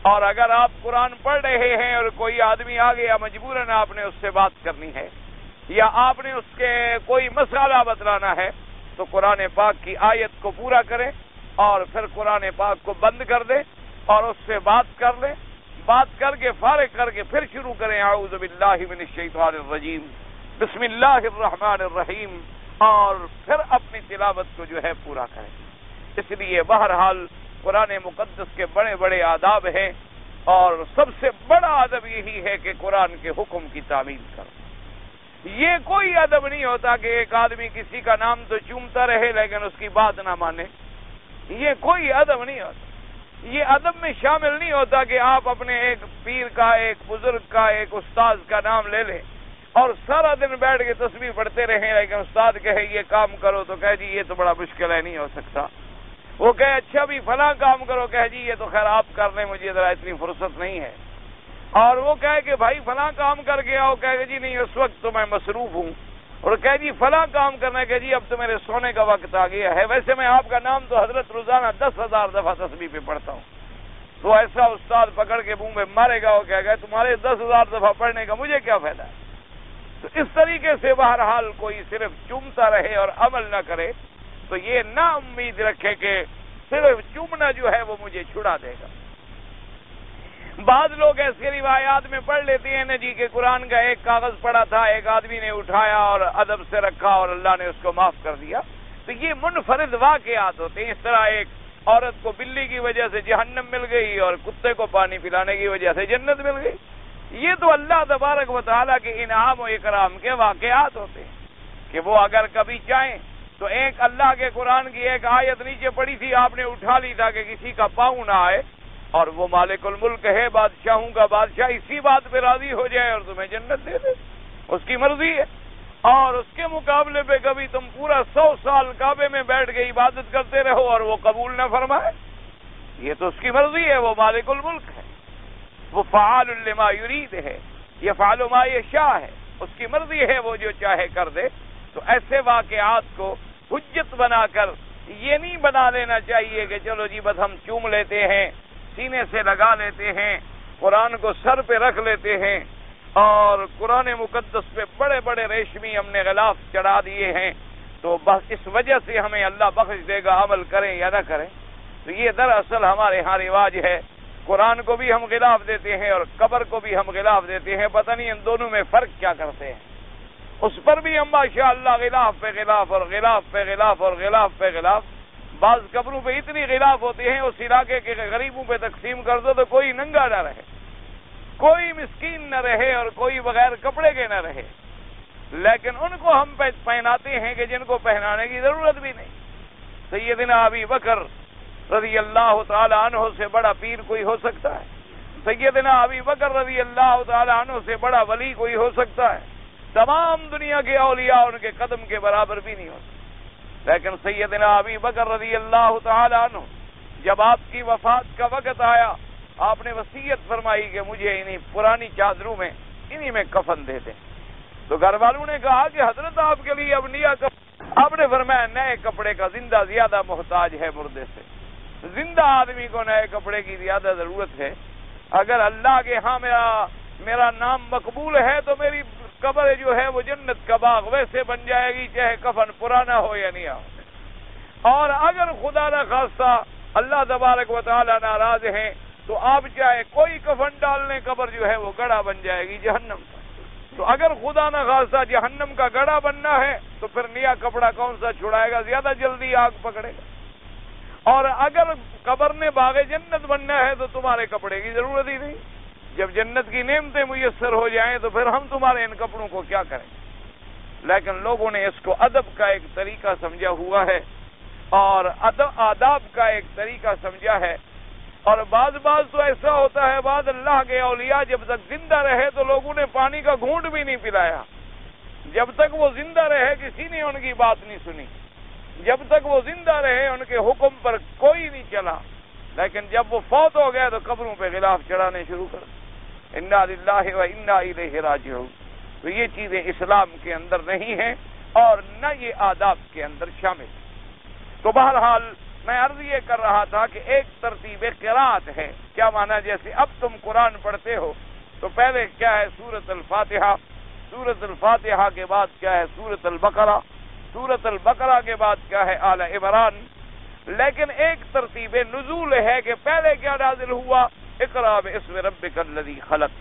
اور اگر آپ قرآن پڑھ رہے ہیں اور کوئی آدمی آ گیا مجبوراً آپ نے اس سے بات کرنی ہے یا آپ نے اس کے کوئی مسئلہ بتلانا ہے تو قرآن پاک کی آیت کو پورا کریں اور پھر قرآن پاک کو بند کر دیں اور اس سے بات کر لیں، بات کر کے فارغ کر کے پھر شروع کریں اعوذ باللہ من الشیطان الرجیم بسم اللہ الرحمن الرحیم اور پھر اپنی تلاوت کو جو ہے پورا کریں۔ اس لیے بہرحال قرآن مقدس کے بڑے بڑے آداب ہیں اور سب سے بڑا ادب یہی ہے کہ قرآن کے حکم کی تعمیل کرو۔ یہ کوئی ادب نہیں ہوتا کہ ایک آدمی کسی کا نام تو چومتا رہے لیکن اس کی بات نہ مانے، یہ کوئی ادب نہیں ہوتا۔ یہ ادب میں شامل نہیں ہوتا کہ آپ اپنے ایک پیر کا، ایک بزرگ کا، ایک استاد کا نام لے لیں اور سارا دن بیٹھ کے تسبیح پڑھتے رہیں لیکن استاد کہے یہ کام کرو تو کہے جی یہ تو بڑا مشکل ہے، نہیں ہو سکتا۔ وہ کہے اچھا بھی فلاں کام کرو، کہے جی یہ تو خیر آپ کر لیں، مجھے ذرا اتنی فرصت نہیں ہے۔ اور وہ کہے کہ بھائی فلاں کام کر کے آؤ، کہے جی نہیں اس وقت تو میں مصروف ہوں، اور کہے جی فلاں کام کرنا ہے کہ جی اب تو میرے سونے کا وقت آ گیا ہے، ویسے میں آپ کا نام تو حضرت روزانہ 10,000 دفعہ تسبیح پہ پڑھتا ہوں۔ تو ایسا استاد پکڑ کے منہ میں مارے گا، وہ کہے گا تمہارے 10,000 دفعہ پڑھنے کا مجھے کیا فائدہ ہے؟ تو اس طریقے سے بہرحال کوئی صرف چومتا رہے اور عمل نہ کرے تو یہ نہ امید رکھے کہ صرف چومنا جو ہے وہ مجھے چھڑا دے گا۔ بعض لوگ ایسی روایات میں پڑھ لیتے ہیں نا جی کہ قرآن کا ایک کاغذ پڑا تھا، ایک آدمی نے اٹھایا اور ادب سے رکھا اور اللہ نے اس کو معاف کر دیا، تو یہ منفرد واقعات ہوتے ہیں۔ اس طرح ایک عورت کو بلی کی وجہ سے جہنم مل گئی اور کتے کو پانی پلانے کی وجہ سے جنت مل گئی، یہ تو اللہ تبارک و تعالیٰ کے انعام و اکرام کے واقعات ہوتے ہیں کہ وہ اگر کبھی چاہیں تو ایک اللہ کے قرآن کی ایک آیت نیچے پڑی تھی، آپ نے اٹھا لی تھا کہ کسی کا پاؤں نہ آئے، اور وہ مالک الملک ہے، بادشاہوں کا بادشاہ، اسی بات پہ راضی ہو جائے اور تمہیں جنت دے دے، اس کی مرضی ہے۔ اور اس کے مقابلے پہ کبھی تم پورا 100 سال کعبے میں بیٹھ کے عبادت کرتے رہو اور وہ قبول نہ فرمائے، یہ تو اس کی مرضی ہے، وہ مالک الملک ہے، وہ فعال لما یرید ہے، یفعل ما یشاء ہے، اس کی مرضی ہے، وہ جو چاہے کر دے۔ تو ایسے واقعات کو حجت بنا کر یہ نہیں بنا لینا چاہیے کہ چلو جی بس ہم چوم لیتے ہیں، سینے سے لگا لیتے ہیں، قرآن کو سر پہ رکھ لیتے ہیں، اور قرآن مقدس پہ بڑے بڑے ریشمی ہم نے غلاف چڑھا دیے ہیں، تو بس اس وجہ سے ہمیں اللہ بخش دے گا، عمل کریں یا نہ کریں۔ تو یہ دراصل ہمارے ہاں رواج ہے، قرآن کو بھی ہم غلاف دیتے ہیں اور قبر کو بھی ہم غلاف دیتے ہیں، پتہ نہیں ان دونوں میں فرق کیا کرتے ہیں۔ اس پر بھی ہم ماشاء اللہ غلاف پہ غلاف اور غلاف پہ غلاف اور غلاف پہ غلاف، بعض قبروں پہ اتنی غلاف ہوتے ہیں اس علاقے کے غریبوں پہ تقسیم کر دو تو کوئی ننگا نہ رہے، کوئی مسکین نہ رہے اور کوئی بغیر کپڑے کے نہ رہے، لیکن ان کو ہم پہناتے ہیں کہ جن کو پہنانے کی ضرورت بھی نہیں۔ سیدنا ابی بکر رضی اللہ تعالی عنہ سے بڑا پیر کوئی ہو سکتا ہے؟ سیدنا ابی بکر رضی اللہ تعالی عنہ سے بڑا ولی کوئی ہو سکتا ہے؟ تمام دنیا کے اولیاء ان کے قدم کے برابر بھی نہیں ہوتے، لیکن سیدنا ابی بکر رضی اللہ تعالی عنہ جب آپ کی وفات کا وقت آیا، آپ نے وصیت فرمائی کہ مجھے انہی پرانی چادروں میں انہی میں کفن دے دیں۔ تو گھر والوں نے کہا کہ حضرت آپ کے لیے اب نیا کپڑا، آپ نے فرمایا نئے کپڑے کا زندہ زیادہ محتاج ہے مردے سے، زندہ آدمی کو نئے کپڑے کی زیادہ ضرورت ہے۔ اگر اللہ کے ہاں میرا نام مقبول ہے تو میری قبر جو ہے وہ جنت کا باغ ویسے بن جائے گی، چاہے کفن پرانا ہو یا نیا ہو۔ اور اگر خدا نہ خواستہ اللہ تبارک و تعالی ناراض ہیں تو آپ چاہے کوئی کفن ڈال لیں، قبر جو ہے وہ گڑھا بن جائے گی جہنم کا۔ تو اگر خدا نہ خواستہ جہنم کا گڑھا بننا ہے تو پھر نیا کپڑا کون سا چھڑائے گا، زیادہ جلدی آگ پکڑے گا۔ اور اگر قبر نے باغ جنت بننا ہے تو تمہارے کپڑے کی ضرورت ہی نہیں، جب جنت کی نعمتیں میسر ہو جائیں تو پھر ہم تمہارے ان کپڑوں کو کیا کریں۔ لیکن لوگوں نے اس کو ادب کا ایک طریقہ سمجھا ہوا ہے اور آداب کا ایک طریقہ سمجھا ہے، اور بعض تو ایسا ہوتا ہے، بعض اللہ کے اولیاء جب تک زندہ رہے تو لوگوں نے پانی کا گھونٹ بھی نہیں پلایا، جب تک وہ زندہ رہے کسی نے ان کی بات نہیں سنی، جب تک وہ زندہ رہے ان کے حکم پر کوئی نہیں چلا، لیکن جب وہ فوت ہو گئے تو قبروں پہ غلاف چڑھانے شروع کر۔ انا للہ و انا الیہ راجعون۔ تو یہ چیزیں اسلام کے اندر نہیں ہیں اور نہ یہ آداب کے اندر شامل۔ تو بہرحال میں عرض یہ کر رہا تھا کہ ایک ترتیب قرات ہے، کیا معنی؟ جیسے اب تم قرآن پڑھتے ہو تو پہلے کیا ہے سورۃ الفاتحہ، سورۃ الفاتحہ کے بعد کیا ہے سورۃ البقرہ، سورۃ البقرہ کے بعد کیا ہے آل عمران، لیکن ایک ترتیب نزول ہے کہ پہلے کیا نازل ہوا اقرأ باسم ربک الذی خلق،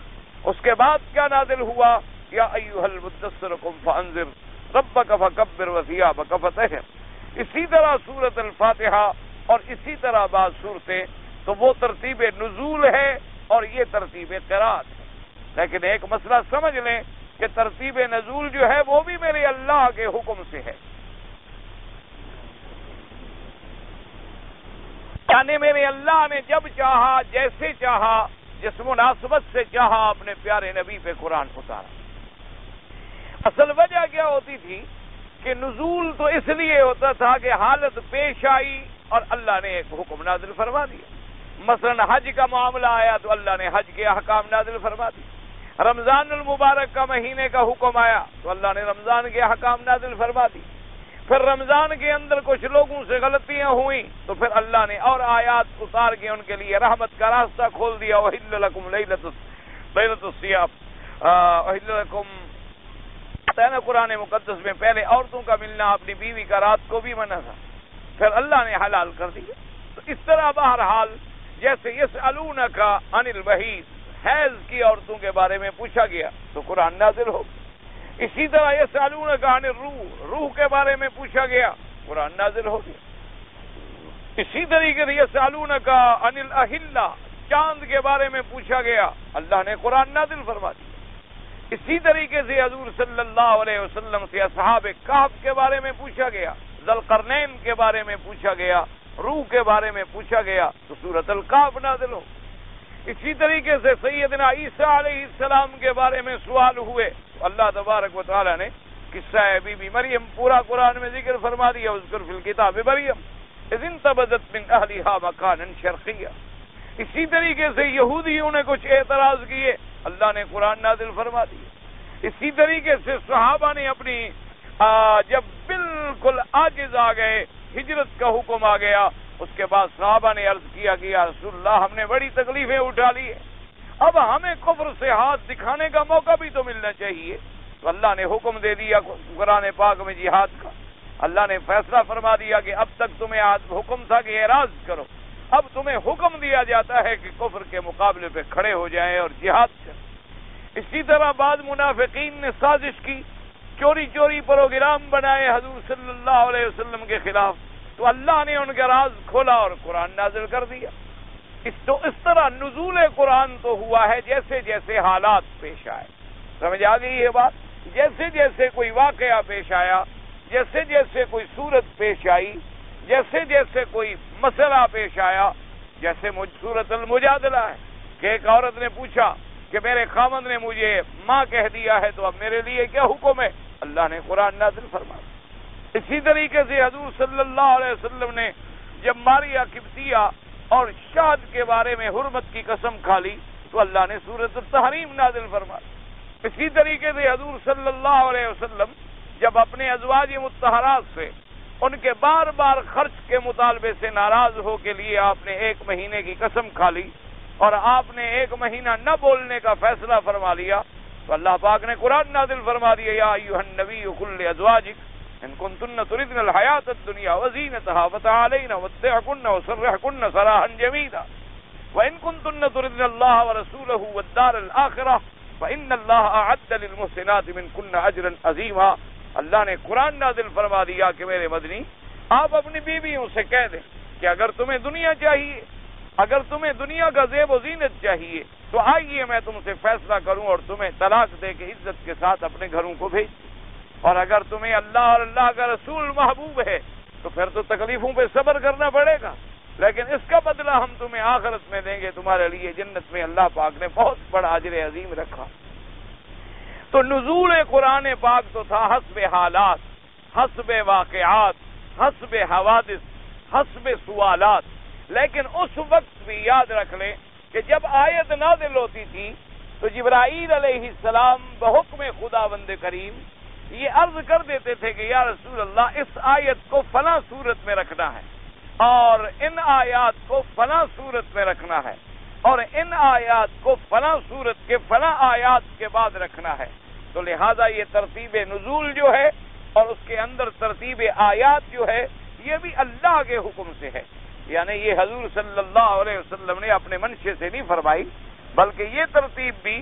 اس کے بعد کیا نازل ہوا یا ایھا المدثر قم فانذر ربک فکبر وثیابک فطہر۔ اسی طرح سورۃ الفاتحہ اور اسی طرح بعض صورتیں، تو وہ ترتیب نزول ہے اور یہ ترتیب قرات ہے۔ لیکن ایک مسئلہ سمجھ لیں کہ ترتیب نزول جو ہے وہ بھی میرے اللہ کے حکم سے ہے، یعنی میرے اللہ نے جب چاہا، جیسے چاہا، جس مناسبت سے چاہا اپنے پیارے نبی پہ قرآن اتارا۔ اصل وجہ کیا ہوتی تھی کہ نزول تو اس لیے ہوتا تھا کہ حالت پیش آئی اور اللہ نے ایک حکم نازل فرما دیا۔ مثلا حج کا معاملہ آیا تو اللہ نے حج کے احکام نازل فرما دیے، رمضان المبارک کا مہینے کا حکم آیا تو اللہ نے رمضان کے احکام نازل فرما دی، پھر رمضان کے اندر کچھ لوگوں سے غلطیاں ہوئیں تو پھر اللہ نے اور آیات اتار کے ان کے لیے رحمت کا راستہ کھول دیا۔ وَأُحِلَّ لَكُمْ لَيْلَةُ الصِّيَامِ أُحِلَّ لَكُمْ، نا قرآن مقدس میں پہلے عورتوں کا ملنا اپنی بیوی کا رات کو بھی منع تھا، پھر اللہ نے حلال کر دیا۔ تو اس طرح بہرحال جیسے یسألونک عن المحیض، حیض کی عورتوں کے بارے میں پوچھا گیا تو قرآن نازل ہو، اسی طرح یسألونک عن الروح، روح کے بارے میں پوچھا گیا قرآن نازل ہو گیا۔ اسی طریقے سے یسألونک عن الاہلہ، چاند کے بارے میں پوچھا گیا، اللہ نے قرآن نازل فرما دیا۔ اسی طریقے سے حضور صلی اللہ علیہ وسلم سے اصحاب کہف کے بارے میں پوچھا گیا، ذوالقرنین کے بارے میں پوچھا گیا، روح کے بارے میں پوچھا گیا تو سورۃ الکہف نازل ہو۔ اسی طریقے سے سیدنا عیسیٰ علیہ السلام کے بارے میں سوال ہوئے تو اللہ تبارک و تعالی نے قصہ بی بی مریم پورا قرآن میں ذکر فرما دیا، اذکر فی الکتاب مریم اذ انتبذت من اہلہا مکانا شرقیا۔ اسی طریقے سے یہودیوں نے کچھ اعتراض کیے، اللہ نے قرآن نازل فرما دیا۔ اسی طریقے سے صحابہ نے اپنی جب بالکل عاجز آ گئے، ہجرت کا حکم آ گیا، اس کے بعد صحابہ نے عرض کیا کہ یا رسول اللہ ہم نے بڑی تکلیفیں اٹھا لی ہے، اب ہمیں کفر سے ہاتھ دکھانے کا موقع بھی تو ملنا چاہیے۔ تو اللہ نے حکم دے دیا قرآن پاک میں جہاد کا۔ اللہ نے فیصلہ فرما دیا کہ اب تک تمہیں حکم تھا کہ اعراض کرو، اب تمہیں حکم دیا جاتا ہے کہ کفر کے مقابلے پہ کھڑے ہو جائیں اور جہاد کریں۔ اسی طرح بعض منافقین نے سازش کی، چوری چوری پروگرام بنائے حضور صلی اللہ علیہ وسلم کے خلاف، تو اللہ نے ان کا راز کھولا اور قرآن نازل کر دیا۔ اس طرح نزول قرآن تو ہوا ہے جیسے جیسے حالات پیش آئے۔ سمجھ آ گئی یہ بات؟ جیسے جیسے کوئی واقعہ پیش آیا، جیسے جیسے کوئی صورت پیش آئی، جیسے جیسے کوئی مسئلہ پیش آیا، جیسے سورۃ المجادلہ ہے کہ ایک عورت نے پوچھا کہ میرے خامند نے مجھے ماں کہہ دیا ہے تو اب میرے لیے کیا حکم ہے؟ اللہ نے قرآن نازل فرمایا۔ اسی طریقے سے حضور صلی اللہ علیہ وسلم نے جب ماریہ قبطیہ اور شاد کے بارے میں حرمت کی قسم کھا لی تو اللہ نے سورۃ التحریم نازل فرمائی۔ اسی طریقے سے حضور صلی اللہ علیہ وسلم جب اپنے ازواج مطہرات سے ان کے بار بار خرچ کے مطالبے سے ناراض ہو کے لیے آپ نے 1 مہینے کی قسم کھا لی اور آپ نے 1 مہینہ نہ بولنے کا فیصلہ فرما لیا تو اللہ پاک نے قرآن نازل فرما دیا، یا ایھا النبی قل لازواجک ان کنتن تردن الحیاۃ الدنیا وزینتها فتعالین امتعکن وسرحکن سراحا جمیلا وان کنتن تردن اللہ ورسولہ والدار الآخرہ فإن اللہ اعد للمحسنات منکن اجرا عظیما۔ اللہ نے قرآن نازل فرما دیا کہ میرے مدنی آپ اپنی بیویوں سے کہہ دیں کہ اگر تمہیں دنیا چاہیے، اگر تمہیں دنیا کا زیب و زینت چاہیے تو آئیے میں تم سے فیصلہ کروں اور تمہیں طلاق دے کے عزت کے ساتھ اپنے گھروں کو بھیج دوں، اور اگر تمہیں اللہ اور اللہ کا رسول محبوب ہے تو پھر تو تکلیفوں پہ صبر کرنا پڑے گا، لیکن اس کا بدلہ ہم تمہیں آخرت میں دیں گے، تمہارے لیے جنت میں اللہ پاک نے بہت بڑا اجر عظیم رکھا۔ تو نزول قرآن پاک تو تھا حسب حالات، حسب واقعات، حسب حوادث، حسب سوالات، لیکن اس وقت بھی یاد رکھ لیں کہ جب آیت نازل ہوتی تھی تو جبرائیل علیہ السلام بحکم خداوند کریم یہ عرض کر دیتے تھے کہ یا رسول اللہ اس آیت کو فلاں صورت میں رکھنا ہے اور ان آیات کو فلاں صورت میں رکھنا ہے اور ان آیات کو فلاں صورت کے فلاں آیات کے بعد رکھنا ہے۔ تو لہذا یہ ترتیب نزول جو ہے اور اس کے اندر ترتیب آیات جو ہے یہ بھی اللہ کے حکم سے ہے، یعنی یہ حضور صلی اللہ علیہ وسلم نے اپنے منشے سے نہیں فرمائی، بلکہ یہ ترتیب بھی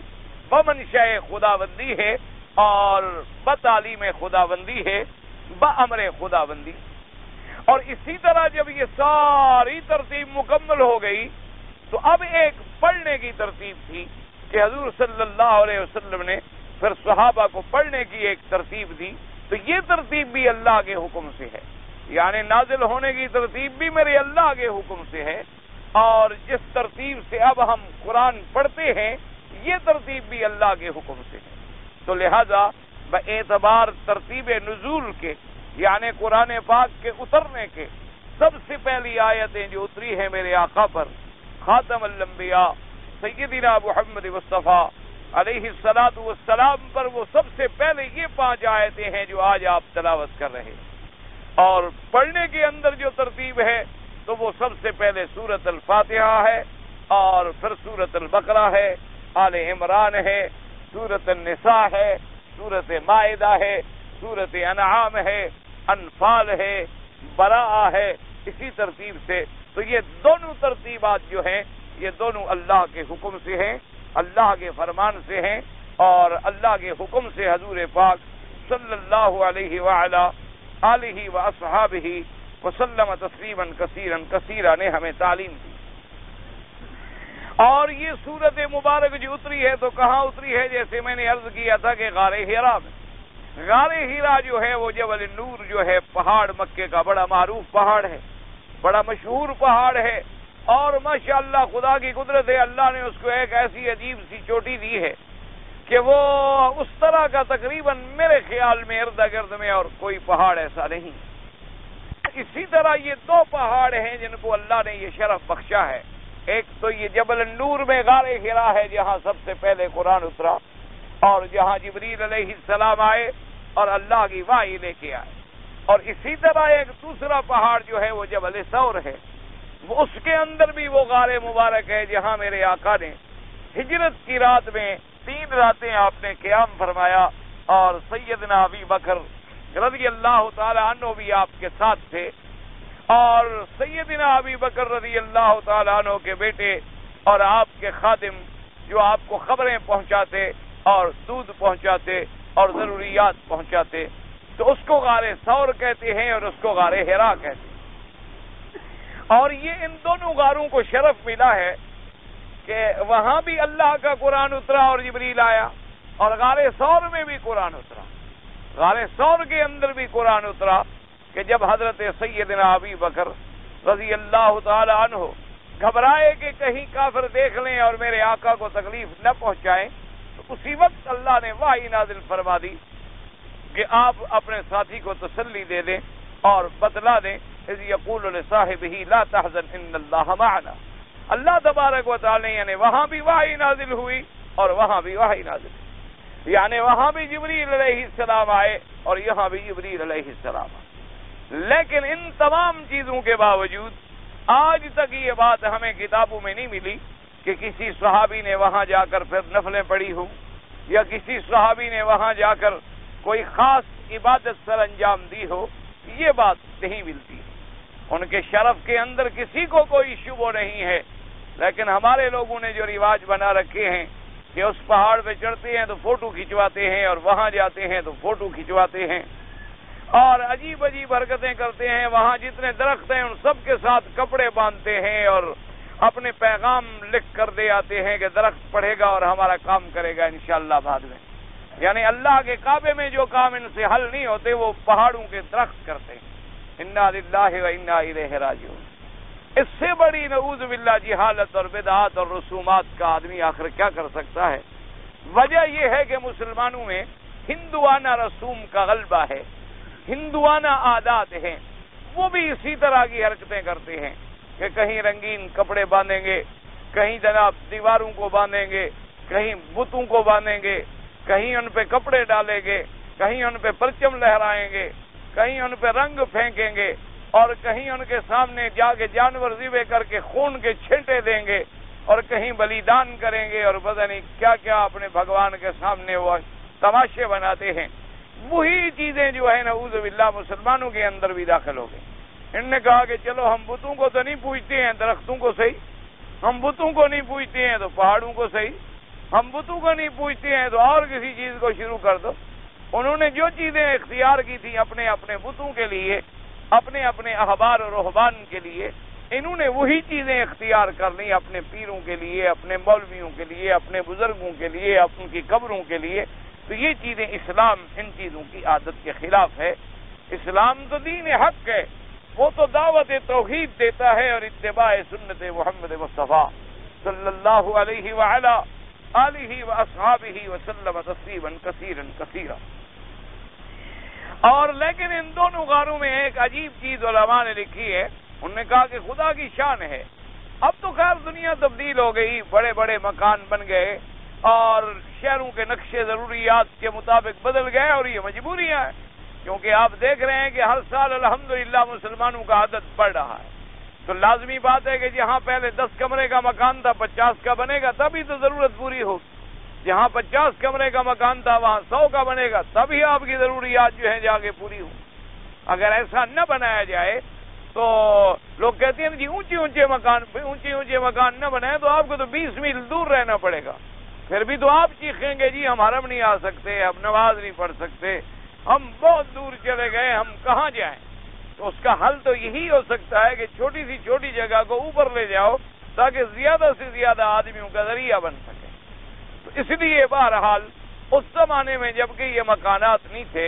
بمنشاء خداوندی ہے اور بتعلیم خداوندی ہے، بامر خداوندی۔ اور اسی طرح جب یہ ساری ترتیب مکمل ہو گئی تو اب ایک پڑھنے کی ترتیب تھی کہ حضور صلی اللہ علیہ وسلم نے پھر صحابہ کو پڑھنے کی ایک ترتیب دی، تو یہ ترتیب بھی اللہ کے حکم سے ہے، یعنی نازل ہونے کی ترتیب بھی میرے اللہ کے حکم سے ہے، اور جس ترتیب سے اب ہم قرآن پڑھتے ہیں یہ ترتیب بھی اللہ کے حکم سے ہے۔ تو لہذا باعتبار ترتیب نزول کے یعنی قرآن پاک کے اترنے کے سب سے پہلی آیتیں جو اتری ہیں میرے آقا پر خاتم الانبیاء سیدنا محمد مصطفیٰ علیہ الصلاۃ والسلام پر، وہ سب سے پہلے یہ 5 آیتیں ہیں جو آج آپ تلاوت کر رہے ہیں، اور پڑھنے کے اندر جو ترتیب ہے تو وہ سب سے پہلے سورۃ الفاتحہ ہے اور پھر سورۃ البقرہ ہے، آل عمران ہے، سورۃ النساء ہے، سورۃ مائدہ ہے، سورۃ انعام ہے، انفال ہے، براءہ ہے، اسی ترتیب سے۔ تو یہ دونوں ترتیبات جو ہیں یہ دونوں اللہ کے حکم سے ہیں، اللہ کے فرمان سے ہیں، اور اللہ کے حکم سے حضور پاک صلی اللہ علیہ وعلی آلہ واصحابہ وسلم تسلیما کثیرا کثیرا نے ہمیں تعلیم دی۔ اور یہ سورت مبارک جو اتری ہے تو کہاں اتری ہے؟ جیسے میں نے عرض کیا تھا کہ غار حرا میں، غار ہیرا جو ہے وہ جبل نور جو ہے پہاڑ مکے کا بڑا معروف پہاڑ ہے، بڑا مشہور پہاڑ ہے، اور ماشاءاللہ خدا کی قدرت ہے، اللہ نے اس کو ایک ایسی عجیب سی چوٹی دی ہے کہ وہ اس طرح کا تقریباً میرے خیال میں ارد گرد میں اور کوئی پہاڑ ایسا نہیں۔ اسی طرح یہ دو پہاڑ ہیں جن کو اللہ نے یہ شرف بخشا ہے، ایک تو یہ جبل النور میں غار حرا ہے جہاں سب سے پہلے قرآن اترا اور جہاں جبریل علیہ السلام آئے اور اللہ کی وحی لے کے آئے، اور اسی طرح ایک دوسرا پہاڑ جو ہے وہ جبل ثور ہے، اس کے اندر بھی وہ غار مبارک ہے جہاں میرے آقا نے ہجرت کی رات میں 3 راتیں آپ نے قیام فرمایا، اور سیدنا ابی بکر رضی اللہ تعالی عنہ بھی آپ کے ساتھ تھے، اور سیدنا ابی بکر رضی اللہ تعالی عنہ کے بیٹے اور آپ کے خادم جو آپ کو خبریں پہنچاتے اور دودھ پہنچاتے اور ضروریات پہنچاتے، تو اس کو غار ثور کہتے ہیں اور اس کو غار حرا کہتے ہیں۔ اور یہ ان دونوں غاروں کو شرف ملا ہے کہ وہاں بھی اللہ کا قرآن اترا اور جبریل آیا، اور غار ثور میں بھی قرآن اترا، غار ثور کے اندر بھی قرآن اترا کہ جب حضرت سیدنا ابی بکر رضی اللہ تعالی عنہ گھبرائے کہ کہیں کافر دیکھ لیں اور میرے آقا کو تکلیف نہ پہنچائیں، تو اسی وقت اللہ نے وحی نازل فرما دی کہ آپ اپنے ساتھی کو تسلی دے دیں اور بتلا دیں، اذ یقول لصاحبہ لا تحزن ان اللہ معنا۔ اللہ تبارک و تعالی یعنی وہاں بھی وحی نازل ہوئی اور وہاں بھی وحی نازل ہوئی، یعنی وہاں بھی جبریل علیہ السلام آئے اور یہاں بھی جبریل علیہ السلام آئے۔ لیکن ان تمام چیزوں کے باوجود آج تک یہ بات ہمیں کتابوں میں نہیں ملی کہ کسی صحابی نے وہاں جا کر پھر نفلیں پڑھی ہوں، یا کسی صحابی نے وہاں جا کر کوئی خاص عبادت سر انجام دی ہو، یہ بات نہیں ملتی۔ ان کے شرف کے اندر کسی کو کوئی شبہ نہیں ہے، لیکن ہمارے لوگوں نے جو رواج بنا رکھے ہیں کہ اس پہاڑ پہ چڑھتے ہیں تو فوٹو کھنچواتے ہیں اور وہاں جاتے ہیں تو فوٹو کھنچواتے ہیں اور عجیب عجیب حرکتیں کرتے ہیں، وہاں جتنے درخت ہیں ان سب کے ساتھ کپڑے باندھتے ہیں اور اپنے پیغام لکھ کر دے آتے ہیں کہ درخت پڑھے گا اور ہمارا کام کرے گا انشاءاللہ بعد میں، یعنی اللہ کے کعبے میں جو کام ان سے حل نہیں ہوتے وہ پہاڑوں کے درخت کرتے ہیں۔ انا للہ و انا الیہ راجعون۔ اس سے بڑی نعوذ باللہ جہالت اور بدعات اور رسومات کا آدمی آخر کیا کر سکتا ہے؟ وجہ یہ ہے کہ مسلمانوں میں ہندوانہ رسوم کا غلبہ ہے، ہندوانہ عادات ہیں، وہ بھی اسی طرح کی حرکتیں کرتے ہیں کہ کہیں رنگین کپڑے باندھیں گے، کہیں جناب دیواروں کو باندھیں گے، کہیں بتوں کو باندھیں گے، کہیں ان پہ کپڑے ڈالیں گے، کہیں ان پہ پرچم لہرائیں گے، کہیں ان پہ رنگ پھینکیں گے، اور کہیں ان کے سامنے جا کے جانور ذبح کر کے خون کے چھینٹے دیں گے، اور کہیں بلیدان کریں گے، اور پتہ نہیں کیا کیا اپنے بھگوان کے سامنے وہ تماشے بناتے ہیں۔ وہی چیزیں جو ہے نعوذ باللہ مسلمانوں کے اندر بھی داخل ہو گئی۔ انہوں نے کہا کہ چلو ہم بتوں کو تو نہیں پوجتے ہیں، درختوں کو صحیح، ہم بتوں کو نہیں پوجتے ہیں تو پہاڑوں کو صحیح، ہم بتوں کو نہیں پوجتے ہیں تو اور کسی چیز کو شروع کر دو۔ انہوں نے جو چیزیں اختیار کی تھیں اپنے اپنے بتوں کے لیے، اپنے اپنے احبار اور رہبان کے لیے، انہوں نے وہی چیزیں اختیار کر لی اپنے پیروں کے لیے، اپنے مولویوں کے لیے، اپنے بزرگوں کے لیے، ان کی قبروں کے لیے۔ تو یہ چیزیں اسلام ان چیزوں کی عادت کے خلاف ہے۔ اسلام تو دین حق ہے، وہ تو دعوت توحید دیتا ہے اور اتباع سنت محمد مصطفیٰ صلی اللہ علیہ وعلا آلہ واصحابہ وسلم تسلیما کثیرا کثیرا۔ اور لیکن ان دونوں غاروں میں ایک عجیب چیز علماء نے لکھی ہے، انہوں نے کہا کہ خدا کی شان ہے، اب تو خیر دنیا تبدیل ہو گئی، بڑے بڑے مکان بن گئے اور شہروں کے نقشے ضروریات کے مطابق بدل گئے، اور یہ مجبوریاں ہیں، کیونکہ آپ دیکھ رہے ہیں کہ ہر سال الحمدللہ مسلمانوں کا عدد بڑھ رہا ہے، تو لازمی بات ہے کہ جہاں پہلے 10 کمرے کا مکان تھا 50 کا بنے گا، تبھی تو ضرورت پوری ہوگی۔ جہاں 50 کمرے کا مکان تھا وہاں 100 کا بنے گا، تبھی آپ کی ضروریات جو ہیں جا کے پوری ہوں۔ اگر ایسا نہ بنایا جائے تو لوگ کہتے ہیں جی اونچے اونچے مکان نہ بنائے تو آپ کو تو 20 میل دور رہنا پڑے گا، پھر بھی تو آپ چیخیں گے جی ہم حرم نہیں آ سکتے، ہم نماز نہیں پڑھ سکتے، ہم بہت دور چلے گئے، ہم کہاں جائیں؟ تو اس کا حل تو یہی ہو سکتا ہے کہ چھوٹی سی چھوٹی جگہ کو اوپر لے جاؤ تاکہ زیادہ سے زیادہ آدمیوں کا ذریعہ بن سکے۔ تو اس لیے بہرحال اس زمانے میں جبکہ یہ مکانات نہیں تھے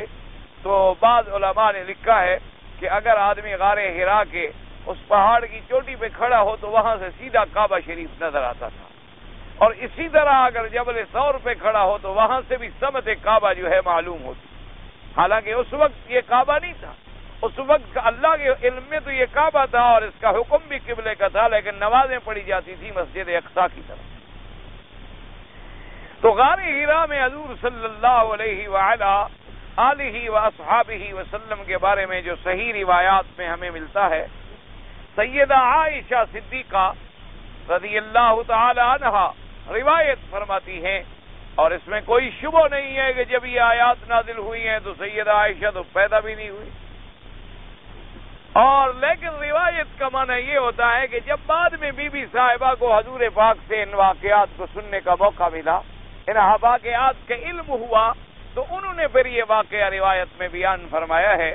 تو بعض علماء نے لکھا ہے کہ اگر آدمی غار حرا کے اس پہاڑ کی چوٹی پہ کھڑا ہو تو وہاں سے سیدھا کعبہ شریف نظر آتا تھا، اور اسی طرح اگر جبل ثور پہ کھڑا ہو تو وہاں سے بھی سمت کعبہ جو ہے معلوم ہوتی۔ حالانکہ اس وقت یہ کعبہ نہیں تھا، اس وقت اللہ کے علم میں تو یہ کعبہ تھا اور اس کا حکم بھی قبلے کا تھا، لیکن نمازیں پڑھی جاتی تھی مسجد اقصی کی طرف۔ تو غار حرا میں حضور صلی اللہ علیہ وآلہ آلہ واصحابہ وسلم کے بارے میں جو صحیح روایات میں ہمیں ملتا ہے، سیدہ عائشہ صدیقہ رضی اللہ تعالی عنہا روایت فرماتی ہیں، اور اس میں کوئی شبہ نہیں ہے کہ جب یہ آیات نازل ہوئی ہیں تو سیدہ عائشہ تو پیدا بھی نہیں ہوئی، اور لیکن روایت کا معنی یہ ہوتا ہے کہ جب بعد میں بی بی صاحبہ کو حضور پاک سے ان واقعات کو سننے کا موقع ملا، ان واقعات کا علم ہوا، تو انہوں نے پھر یہ واقعہ روایت میں بیان فرمایا ہے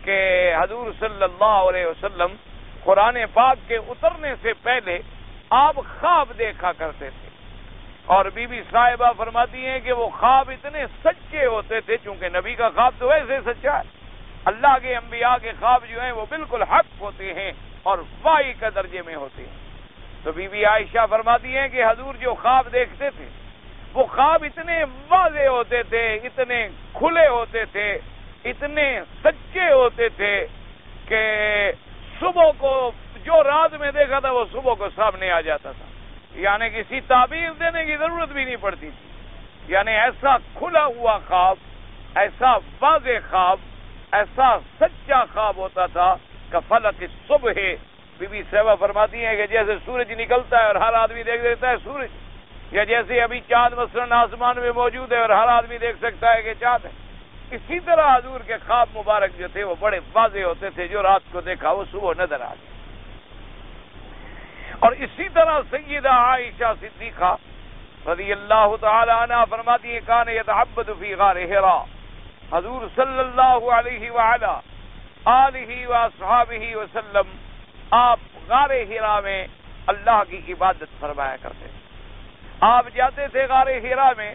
کہ حضور صلی اللہ علیہ وسلم قرآن پاک کے اترنے سے پہلے آپ خواب دیکھا کرتے تھے، اور بی بی صاحبہ فرماتی ہیں کہ وہ خواب اتنے سچے ہوتے تھے، چونکہ نبی کا خواب تو ویسے سچا ہے، اللہ کے انبیاء کے خواب جو ہیں وہ بالکل حق ہوتے ہیں اور وحی کا درجے میں ہوتے ہیں۔ تو بی بی عائشہ فرماتی ہیں کہ حضور جو خواب دیکھتے تھے وہ خواب اتنے واضح ہوتے تھے، اتنے کھلے ہوتے تھے، اتنے سچے ہوتے تھے کہ صبح کو جو رات میں دیکھا تھا وہ صبح کو سامنے آ جاتا تھا، یعنی کسی تعبیر دینے کی ضرورت بھی نہیں پڑتی تھی، یعنی ایسا کھلا ہوا خواب، ایسا واضح خواب، ایسا سچا خواب ہوتا تھا کہ فلق الصبح، بی بی صاحبہ فرماتی ہیں کہ جیسے سورج نکلتا ہے اور ہر آدمی دیکھ لیتا ہے سورج، یا جیسے ابھی چاند مثلاً آسمان میں موجود ہے اور ہر آدمی دیکھ سکتا ہے کہ چاند ہے، اسی طرح حضور کے خواب مبارک جو تھے وہ بڑے واضح ہوتے تھے، جو رات کو دیکھا وہ صبح نظر آ گیا۔ اور اسی طرح سیدہ عائشہ صدیقہ رضی اللہ تعالی عنہ فرماتی ہیں کان یتعبد فی غار حرا، حضور صلی اللہ علیہ وآلہ آلہ واصحابہ وسلم آپ غار حرا میں اللہ کی عبادت فرمایا کرتے تھے۔ آپ جاتے تھے غار حرا میں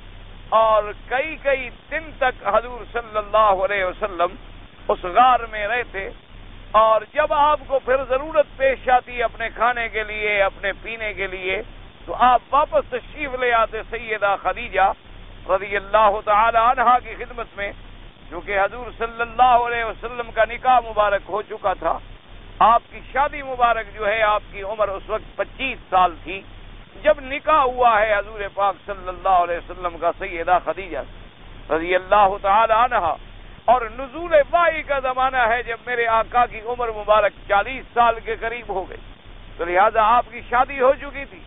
اور کئی دن تک حضور صلی اللہ علیہ وسلم اس غار میں رہتے، اور جب آپ کو پھر ضرورت پیش آتی اپنے کھانے کے لیے، اپنے پینے کے لیے، تو آپ واپس تشریف لے آتے سیدہ خدیجہ رضی اللہ تعالی عنہا کی خدمت میں، کیونکہ حضور صلی اللہ علیہ وسلم کا نکاح مبارک ہو چکا تھا، آپ کی شادی مبارک جو ہے آپ کی عمر اس وقت 25 سال تھی جب نکاح ہوا ہے حضور پاک صلی اللہ علیہ وسلم کا سیدہ خدیجہ رضی اللہ تعالی عنہا، اور نزول وحی کا زمانہ ہے جب میرے آقا کی عمر مبارک 40 سال کے قریب ہو گئی، تو لہذا آپ کی شادی ہو چکی تھی،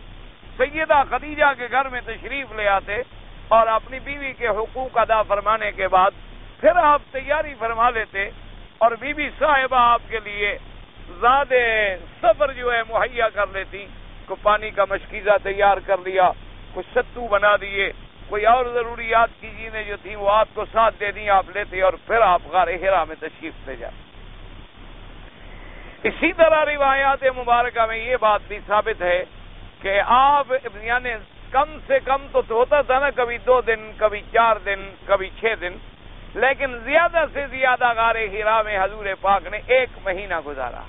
سیدہ خدیجہ کے گھر میں تشریف لے آتے اور اپنی بیوی کے حقوق ادا فرمانے کے بعد پھر آپ تیاری فرما لیتے، اور بی بی صاحبہ آپ کے لیے زیادہ سفر جو ہے مہیا کر لیتی، کو پانی کا مشکیزہ تیار کر لیا، کچھ ستو بنا دیے، کوئی اور ضروریات کی چیزیں جو تھیں وہ آپ کو ساتھ دے دیں، آپ لیتے اور پھر آپ غار حرا میں تشریف لے جاتے۔ اسی طرح روایات مبارکہ میں یہ بات بھی ثابت ہے کہ آپ یعنی کم سے کم تو ہوتا تھا نا، کبھی 2 دن، کبھی 4 دن، کبھی 6 دن، لیکن زیادہ سے زیادہ غار حرا میں حضور پاک نے 1 مہینہ گزارا،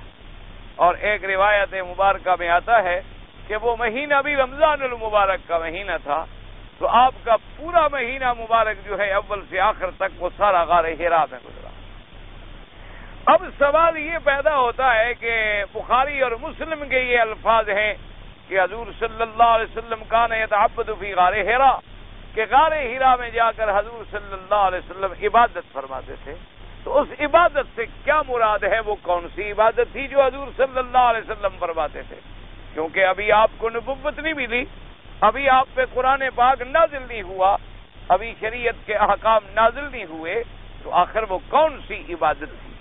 اور ایک روایت مبارکہ میں آتا ہے کہ وہ مہینہ بھی رمضان المبارک کا مہینہ تھا، تو آپ کا پورا مہینہ مبارک جو ہے اول سے آخر تک وہ سارا غار حرا میں گزرا۔ اب سوال یہ پیدا ہوتا ہے کہ بخاری اور مسلم کے یہ الفاظ ہیں کہ حضور صلی اللہ علیہ وسلم کان یتعبد فی غار حرا، کہ غار حرا میں جا کر حضور صلی اللہ علیہ وسلم عبادت فرماتے تھے، تو اس عبادت سے کیا مراد ہے؟ وہ کون سی عبادت تھی جو حضور صلی اللہ علیہ وسلم فرماتے تھے؟ کیونکہ ابھی آپ کو نبوت نہیں ملی، ابھی آپ پہ قرآن پاک نازل نہیں ہوا، ابھی شریعت کے احکام نازل نہیں ہوئے، تو آخر وہ کون سی عبادت تھی؟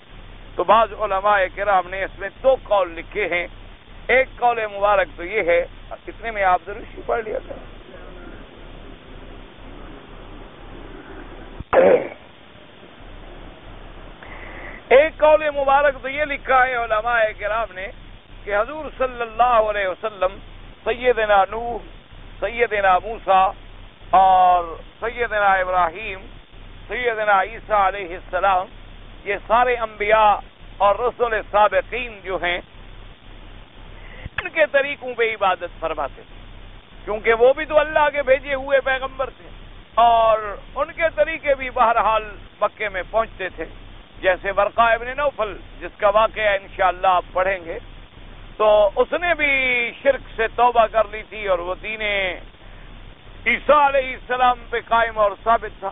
تو بعض علماء کرام نے اس میں 2 قول لکھے ہیں۔ ایک قول مبارک تو یہ ہے، اتنے میں آپ ضرور شروع پڑھ لیا کریں۔ ایک قول مبارک تو یہ لکھا ہے علماء کرام نے کہ حضور صلی اللہ علیہ وسلم سیدنا نوح، سیدنا موسیٰ اور سیدنا ابراہیم، سیدنا عیسیٰ علیہ السلام، یہ سارے انبیاء اور رسول سابقین جو ہیں ان کے طریقوں پہ عبادت فرماتے تھے، کیونکہ وہ بھی تو اللہ کے بھیجے ہوئے پیغمبر تھے، اور ان کے طریقے بھی بہرحال مکے میں پہنچتے تھے. جیسے ورقہ ابن نوفل جس کا واقعہ انشاءاللہ آپ پڑھیں گے، تو اس نے بھی شرک سے توبہ کر لی تھی اور وہ دین عیسیٰ علیہ السلام پہ قائم اور ثابت تھا.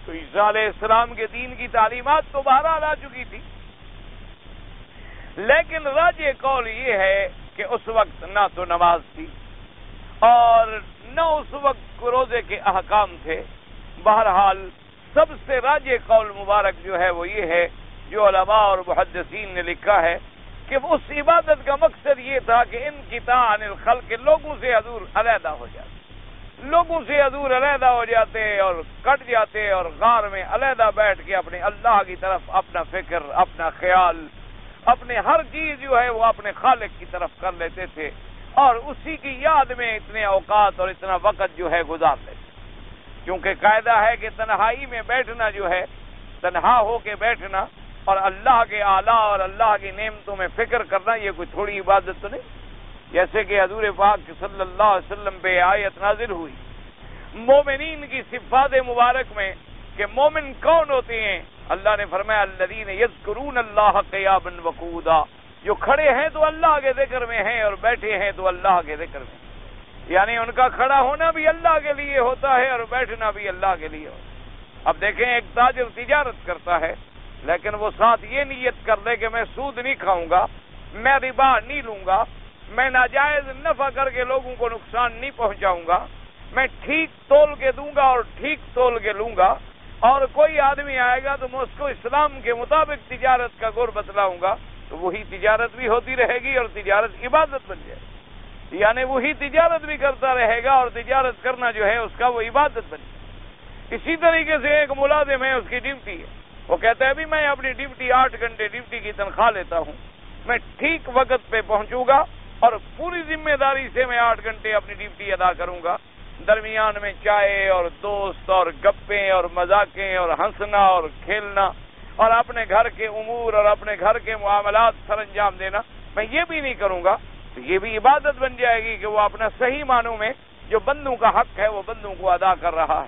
تو عیسیٰ علیہ السلام کے دین کی تعلیمات تو بہرحال آ چکی تھی، لیکن راجح قول یہ ہے کہ اس وقت نہ تو نماز تھی اور نہ اس وقت روزے کے احکام تھے. بہرحال سب سے راجح قول مبارک جو ہے وہ یہ ہے، جو علماء اور محدثین نے لکھا ہے، کہ اس عبادت کا مقصد یہ تھا کہ انقطاع عن الخلق، کے لوگوں سے حضور علیحدہ ہو جاتے، لوگوں سے حضور علیحدہ ہو جاتے اور کٹ جاتے، اور غار میں علیحدہ بیٹھ کے اپنے اللہ کی طرف اپنا فکر، اپنا خیال، اپنے ہر چیز جو ہے وہ اپنے خالق کی طرف کر لیتے تھے، اور اسی کی یاد میں اتنے اوقات اور اتنا وقت جو ہے گزار لیتے. کیونکہ قاعدہ ہے کہ تنہائی میں بیٹھنا جو ہے، تنہا ہو کے بیٹھنا اور اللہ کے اعلیٰ اور اللہ کی نعمتوں میں فکر کرنا، یہ کوئی تھوڑی عبادت تو نہیں. جیسے کہ حضور پاک صلی اللہ علیہ وسلم پہ آیت نازل ہوئی مومنین کی صفات مبارک میں کہ مومن کون ہوتے ہیں، اللہ نے فرمایا الذین یذکرون اللہ قیاما وقعودا، جو کھڑے ہیں تو اللہ کے ذکر میں ہیں اور بیٹھے ہیں تو اللہ کے ذکر میں، یعنی ان کا کھڑا ہونا بھی اللہ کے لیے ہوتا ہے اور بیٹھنا بھی اللہ کے لیے ہوتا ہے. اب دیکھیں ایک تاجر تجارت کرتا ہے، لیکن وہ ساتھ یہ نیت کر لے کہ میں سود نہیں کھاؤں گا، میں ربا نہیں لوں گا، میں ناجائز نفع کر کے لوگوں کو نقصان نہیں پہنچاؤں گا، میں ٹھیک تول کے دوں گا اور ٹھیک تول کے لوں گا، اور کوئی آدمی آئے گا تو میں اس کو اسلام کے مطابق تجارت کا گور بتلاؤں گا، تو وہی تجارت بھی ہوتی رہے گی اور تجارت عبادت بن جائے گی. یعنی وہی تجارت بھی کرتا رہے گا اور تجارت کرنا جو ہے اس کا وہ عبادت بن جائے. اسی طریقے سے ایک ملازم ہے، اس کی ڈیوٹی ہے، وہ کہتا ہے بھی میں اپنی ڈیوٹی 8 گھنٹے ڈیوٹی کی تنخواہ لیتا ہوں، میں ٹھیک وقت پہ پہنچوں گا اور پوری ذمہ داری سے میں 8 گھنٹے اپنی ڈیوٹی ادا کروں گا. درمیان میں چائے اور دوست اور گپیں اور مذاقیں اور ہنسنا اور کھیلنا اور اپنے گھر کے امور اور اپنے گھر کے معاملات سر انجام دینا، میں یہ بھی نہیں کروں گا. تو یہ بھی عبادت بن جائے گی کہ وہ اپنا صحیح معنوں میں جو بندوں کا حق ہے وہ بندوں کو ادا کر رہا ہے.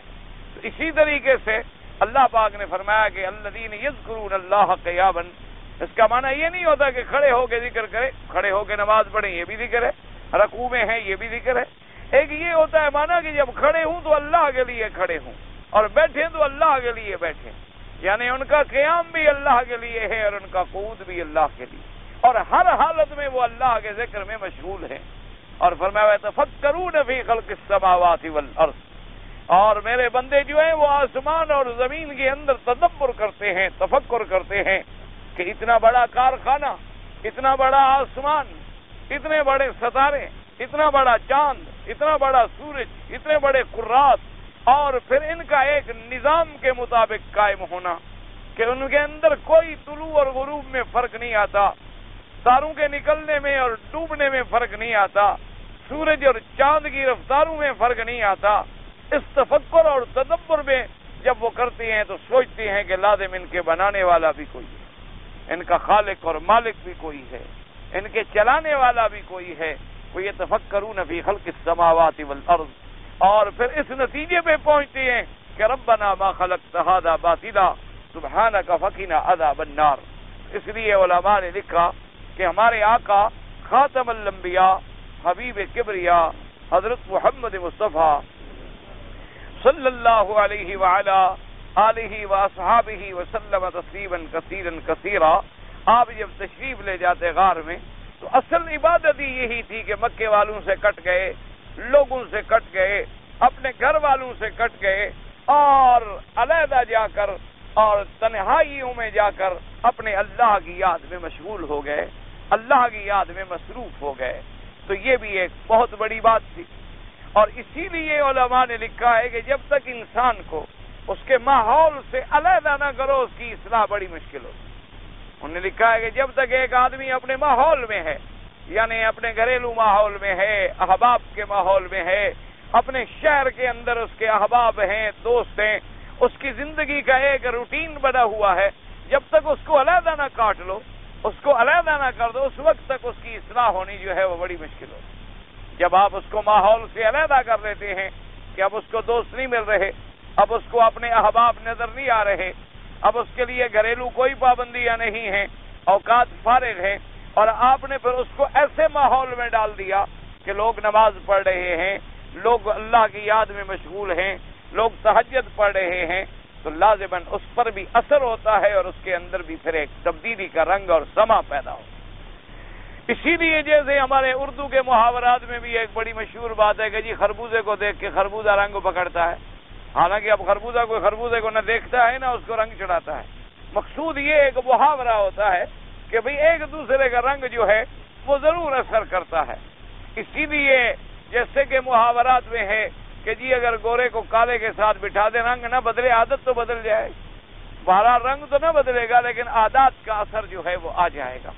تو اسی طریقے سے اللہ پاک نے فرمایا کہ الذین یذکرون اللہ قیاما، اس کا معنی یہ نہیں ہوتا کہ کھڑے ہو کے ذکر کرے، کھڑے ہو کے نماز پڑھیں یہ بھی ذکر ہے، رکوع میں ہیں یہ بھی ذکر ہے. ایک یہ ہوتا ہے معنی کہ جب کھڑے ہوں تو اللہ کے لیے کھڑے ہوں اور بیٹھے تو اللہ کے لیے بیٹھے، یعنی ان کا قیام بھی اللہ کے لیے ہے اور ان کا قعود بھی اللہ کے لیے، اور ہر حالت میں وہ اللہ کے ذکر میں مشغول ہیں. اور فرمایا تفکرون فی خلق السماوات والارض، اور میرے بندے جو ہیں وہ آسمان اور زمین کے اندر تدبر کرتے ہیں، تفکر کرتے ہیں کہ اتنا بڑا کارخانہ، اتنا بڑا آسمان، اتنے بڑے ستارے، اتنا بڑا چاند، اتنا بڑا سورج، اتنے بڑے قرات، اور پھر ان کا ایک نظام کے مطابق قائم ہونا کہ ان کے اندر کوئی طلوع اور غروب میں فرق نہیں آتا، تاروں کے نکلنے میں اور ڈوبنے میں فرق نہیں آتا، سورج اور چاند کی رفتاروں میں فرق نہیں آتا. اس تفکر اور تدبر میں جب وہ کرتے ہیں تو سوچتے ہیں کہ لازم ان کے بنانے والا بھی کوئی ہے، ان کا خالق اور مالک بھی کوئی ہے، ان کے چلانے والا بھی کوئی ہے. وہ یہ تفکرون فی خلق السماوات والارض، اور پھر اس نتیجے پہ پہنچتے ہیں کہ ربنا ما خلقت ھذا باطلا سبحانک فقنا عذاب النار. اس لیے علماء نے لکھا کہ ہمارے آقا خاتم الانبیاء حبیب کبریا حضرت محمد مصطفیٰ صلی اللہ علیہ وعلا آلہ واصحابہ وسلم تسلیما کثیرا کثیرا، آپ جب تشریف لے جاتے غار میں تو اصل عبادت ہی یہی تھی کہ مکے والوں سے کٹ گئے، لوگوں سے کٹ گئے، اپنے گھر والوں سے کٹ گئے، اور علیحدہ جا کر اور تنہائیوں میں جا کر اپنے اللہ کی یاد میں مشغول ہو گئے، اللہ کی یاد میں مصروف ہو گئے. تو یہ بھی ایک بہت بڑی بات تھی. اور اسی لیے علماء نے لکھا ہے کہ جب تک انسان کو اس کے ماحول سے علیحدہ نہ کرو اس کی اصلاح بڑی مشکل ہوتی. انہوں نے لکھا ہے کہ جب تک ایک آدمی اپنے ماحول میں ہے، یعنی اپنے گھریلو ماحول میں ہے، احباب کے ماحول میں ہے، اپنے شہر کے اندر اس کے احباب ہیں، دوست ہیں، اس کی زندگی کا ایک روٹین بنا ہوا ہے، جب تک اس کو علیحدہ نہ کاٹ لو، اس کو علیحدہ نہ کر دو، اس وقت تک اس کی اصلاح ہونی جو ہے وہ بڑی مشکل ہوتی۔ جب آپ اس کو ماحول سے علیحدہ کر لیتے ہیں کہ اب اس کو دوست نہیں مل رہے، اب اس کو اپنے احباب نظر نہیں آ رہے، اب اس کے لیے گھریلو کوئی پابندیاں نہیں ہیں، اوقات فارغ ہیں، اور آپ نے پھر اس کو ایسے ماحول میں ڈال دیا کہ لوگ نماز پڑھ رہے ہیں، لوگ اللہ کی یاد میں مشغول ہیں، لوگ تہجد پڑھ رہے ہیں، تو لازماً اس پر بھی اثر ہوتا ہے اور اس کے اندر بھی پھر ایک تبدیلی کا رنگ اور سما پیدا ہوتا ہے۔ اسی لیے جیسے ہمارے اردو کے محاورات میں بھی ایک بڑی مشہور بات ہے کہ جی خربوزے کو دیکھ کے خربوزہ رنگ پکڑتا ہے، حالانکہ اب خربوزے کو نہ دیکھتا ہے نہ اس کو رنگ چڑھاتا ہے۔ مقصود یہ ایک محاورہ ہوتا ہے کہ بھئی ایک دوسرے کا رنگ جو ہے وہ ضرور اثر کرتا ہے۔ اسی لیے جیسے کہ محاورات میں ہے کہ جی اگر گورے کو کالے کے ساتھ بٹھا دے، رنگ نہ بدلے، عادت تو بدل جائے، بہرحال رنگ تو نہ بدلے گا لیکن عادات کا اثر جو ہے وہ آ جائے گا۔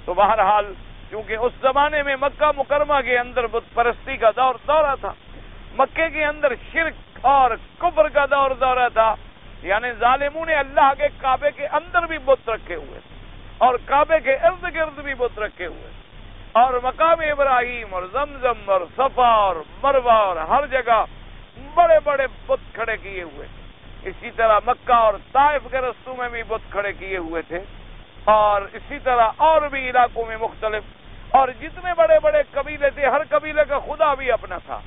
تو بہرحال کیونکہ اس زمانے میں مکہ مکرمہ کے اندر بت پرستی کا دورہ تھا، مکے کے اندر شرک اور کفر کا دورہ تھا، یعنی ظالموں نے اللہ کے کعبے کے اندر بھی بت رکھے ہوئے اور کعبے کے ارد گرد بھی بت رکھے ہوئے، اور مقام ابراہیم اور زمزم اور صفا اور مروہ اور ہر جگہ بڑے بڑے بت کھڑے کیے ہوئے۔ اسی طرح مکہ اور طائف کے رستوں میں بھی بت کھڑے کیے ہوئے تھے، اور اسی طرح اور بھی علاقوں میں مختلف، اور جتنے بڑے بڑے قبیلے تھے ہر قبیلے کا خدا بھی اپنا تھا،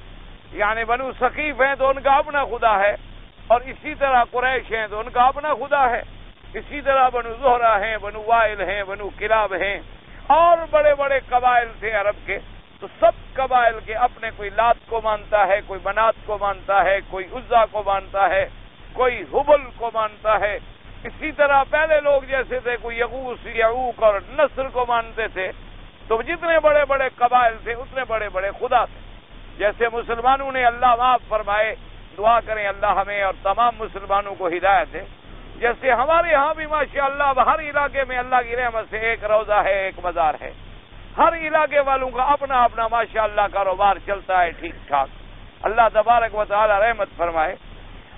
یعنی بنو ثقیف ہیں تو ان کا اپنا خدا ہے، اور اسی طرح قریش ہیں تو ان کا اپنا خدا ہے، اسی طرح بنو زہرہ ہیں، بنو وائل ہیں، بنو کلاب ہیں، اور بڑے بڑے قبائل تھے عرب کے، تو سب قبائل کے اپنے، کوئی لات کو مانتا ہے، کوئی منات کو مانتا ہے، کوئی عزا کو مانتا ہے، کوئی حبل کو مانتا ہے۔ اسی طرح پہلے لوگ جیسے تھے کوئی یغوث، یعوق اور نصر کو مانتے تھے، تو جتنے بڑے بڑے قبائل تھے اتنے بڑے بڑے خدا تھے۔ جیسے مسلمانوں نے اللہ معاف فرمائے، دعا کریں اللہ ہمیں اور تمام مسلمانوں کو ہدایت دے، جیسے ہمارے ہاں بھی ماشاءاللہ ہر علاقے میں اللہ کی رحمت سے ایک روضہ ہے، ایک مزار ہے، ہر علاقے والوں کا اپنا اپنا ماشاءاللہ کاروبار چلتا ہے ٹھیک ٹھاک، اللہ تبارک و تعالی رحمت فرمائے۔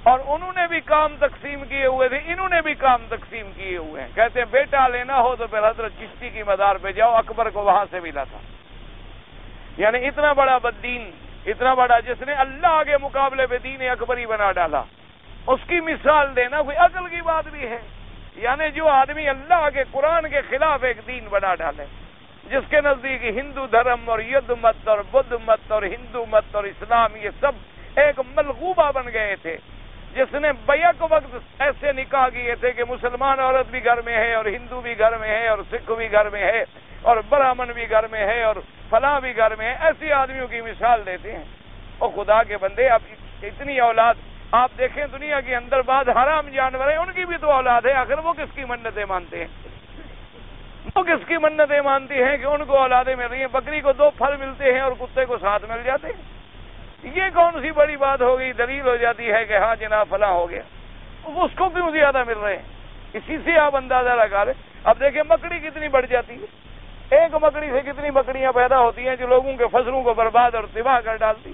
اور انہوں نے بھی کام تقسیم کیے ہوئے تھے، انہوں نے بھی کام تقسیم کیے ہوئے ہیں۔ کہتے ہیں بیٹا لینا ہو تو پھر حضرت چشتی کی مزار پہ جاؤ، اکبر کو وہاں سے ملا تھا، یعنی اتنا بڑا بددین، اتنا بڑا جس نے اللہ کے مقابلے پہ دین اکبری بنا ڈالا، اس کی مثال دینا کوئی عقل کی بات بھی ہے؟ یعنی جو آدمی اللہ کے قرآن کے خلاف ایک دین بنا ڈالے، جس کے نزدیک ہندو دھرم اور ید مت اور بدھ مت اور ہندو مت اور اسلام یہ سب ایک ملغوبہ بن گئے تھے، جس نے بیک وقت ایسے نکاح کیے تھے کہ مسلمان عورت بھی گھر میں ہے اور ہندو بھی گھر میں ہے اور سکھ بھی گھر میں ہے اور برہمن بھی گھر میں ہے اور فلاں بھی گھر میں ہے، ایسی آدمیوں کی مثال دیتے ہیں۔ اور خدا کے بندے، اب اتنی اولاد آپ دیکھیں دنیا کے اندر، بعض حرام جانور ہیں ان کی بھی تو اولاد ہے، آخر وہ کس کی منتیں مانتے ہیں؟ وہ کس کی منتیں مانتی ہیں کہ ان کو اولادیں مل رہی ہیں؟ بکری کو 2 پھل ملتے ہیں اور کتے کو 7 مل جاتے ہیں، یہ کون سی بڑی بات ہو گئی؟ دلیل ہو جاتی ہے کہ ہاں جناب فلاں ہو گیا، اس کو کیوں زیادہ مل رہے ہیں؟ اسی سے آپ اندازہ لگا لیں۔ اب دیکھیں مکڑی کتنی بڑھ جاتی ہے، ایک مکڑی سے کتنی مکڑیاں پیدا ہوتی ہیں جو لوگوں کے فصلوں کو برباد اور تباہ کر ڈالتی،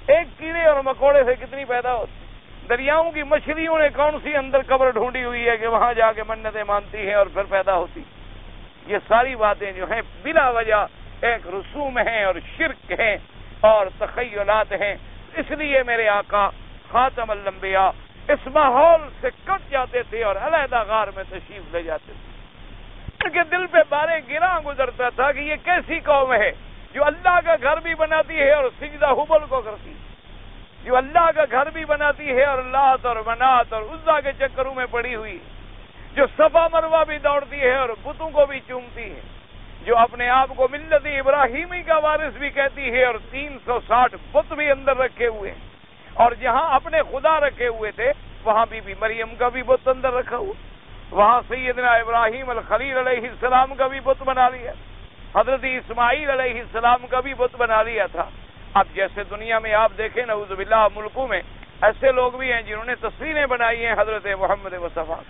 ایک کیڑے اور مکوڑے سے کتنی پیدا ہوتی۔ دریاؤں کی مچھلیوں نے کون سی اندر قبر ڈھونڈی ہوئی ہے کہ وہاں جا کے منتیں مانتی ہیں اور پھر پیدا ہوتی۔ یہ ساری باتیں جو ہیں بلا وجہ ایک رسوم ہیں اور شرک ہیں اور تخیلات ہیں۔ اس لیے میرے آقا خاتم الانبیاء اس ماحول سے کٹ جاتے تھے اور علیحدہ غار میں تشریف لے جاتے تھے۔ ان کے دل پہ بارے گراں گزرتا تھا کہ یہ کیسی قوم ہے جو اللہ کا گھر بھی بناتی ہے اور سجدہ حبل کو کرتی ہے، جو اللہ کا گھر بھی بناتی ہے اور لات اور منات اور عزا کے چکروں میں پڑی ہوئی، جو صفا مروہ بھی دوڑتی ہے اور بتوں کو بھی چومتی ہے، جو اپنے آپ کو ملت ابراہیمی کا وارث بھی کہتی ہے اور 360 بت بھی اندر رکھے ہوئے ہیں، اور جہاں اپنے خدا رکھے ہوئے تھے وہاں بی مریم کا بھی بت اندر رکھا ہوا، وہاں سیدنا ابراہیم الخلیل علیہ السلام کا بھی بت بنا لیا، حضرت اسماعیل علیہ السلام کا بھی بت بنا لیا تھا۔ اب جیسے دنیا میں آپ دیکھیں نعوذ باللہ ملکوں میں ایسے لوگ بھی ہیں جنہوں نے تصویریں بنائی ہیں حضرت محمد مصطفیٰ،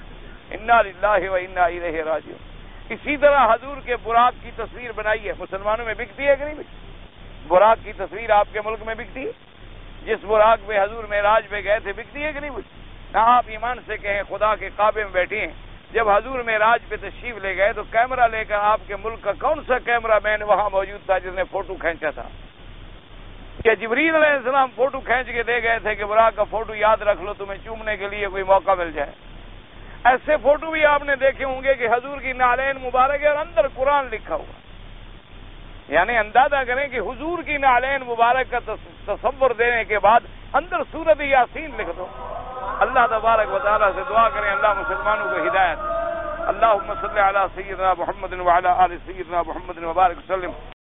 انا للہ و انا الیہ راجعون۔ اسی طرح حضور کے براق کی تصویر بنائی ہے، مسلمانوں میں بکتی ہے کہ نہیں بکتی؟ براق کی تصویر آپ کے ملک میں بکتی ہے؟ جس براق پہ حضور معراج پہ گئے تھے بکتی ہے کہ نہیں بکتی؟ نہ آپ ایمان سے کہیں خدا کے کعبے میں بیٹھے ہیں، جب حضور معراج پہ تشریف لے گئے تو کیمرہ لے کر آپ کے ملک کا کون سا کیمرہ مین وہاں موجود تھا جس نے فوٹو کھینچا تھا؟ کہ جبریل علیہ السلام فوٹو کھینچ کے دے گئے تھے کہ براق کا فوٹو یاد رکھ لو تمہیں چومنے کے لیے کوئی موقع مل جائے؟ ایسے فوٹو بھی آپ نے دیکھے ہوں گے کہ حضور کی نعلین مبارک ہے اور اندر قرآن لکھا ہوا، یعنی اندازہ کریں کہ حضور کی نعلین مبارک کا تصور دینے کے بعد اندر سورۃ یاسین لکھ دو۔ اللہ تبارک و تعالیٰ سے دعا کریں اللہ مسلمانوں کو ہدایت۔ اللہم صلی علی سیدنا محمد وعلی آل سیدنا محمد وبارک وسلم۔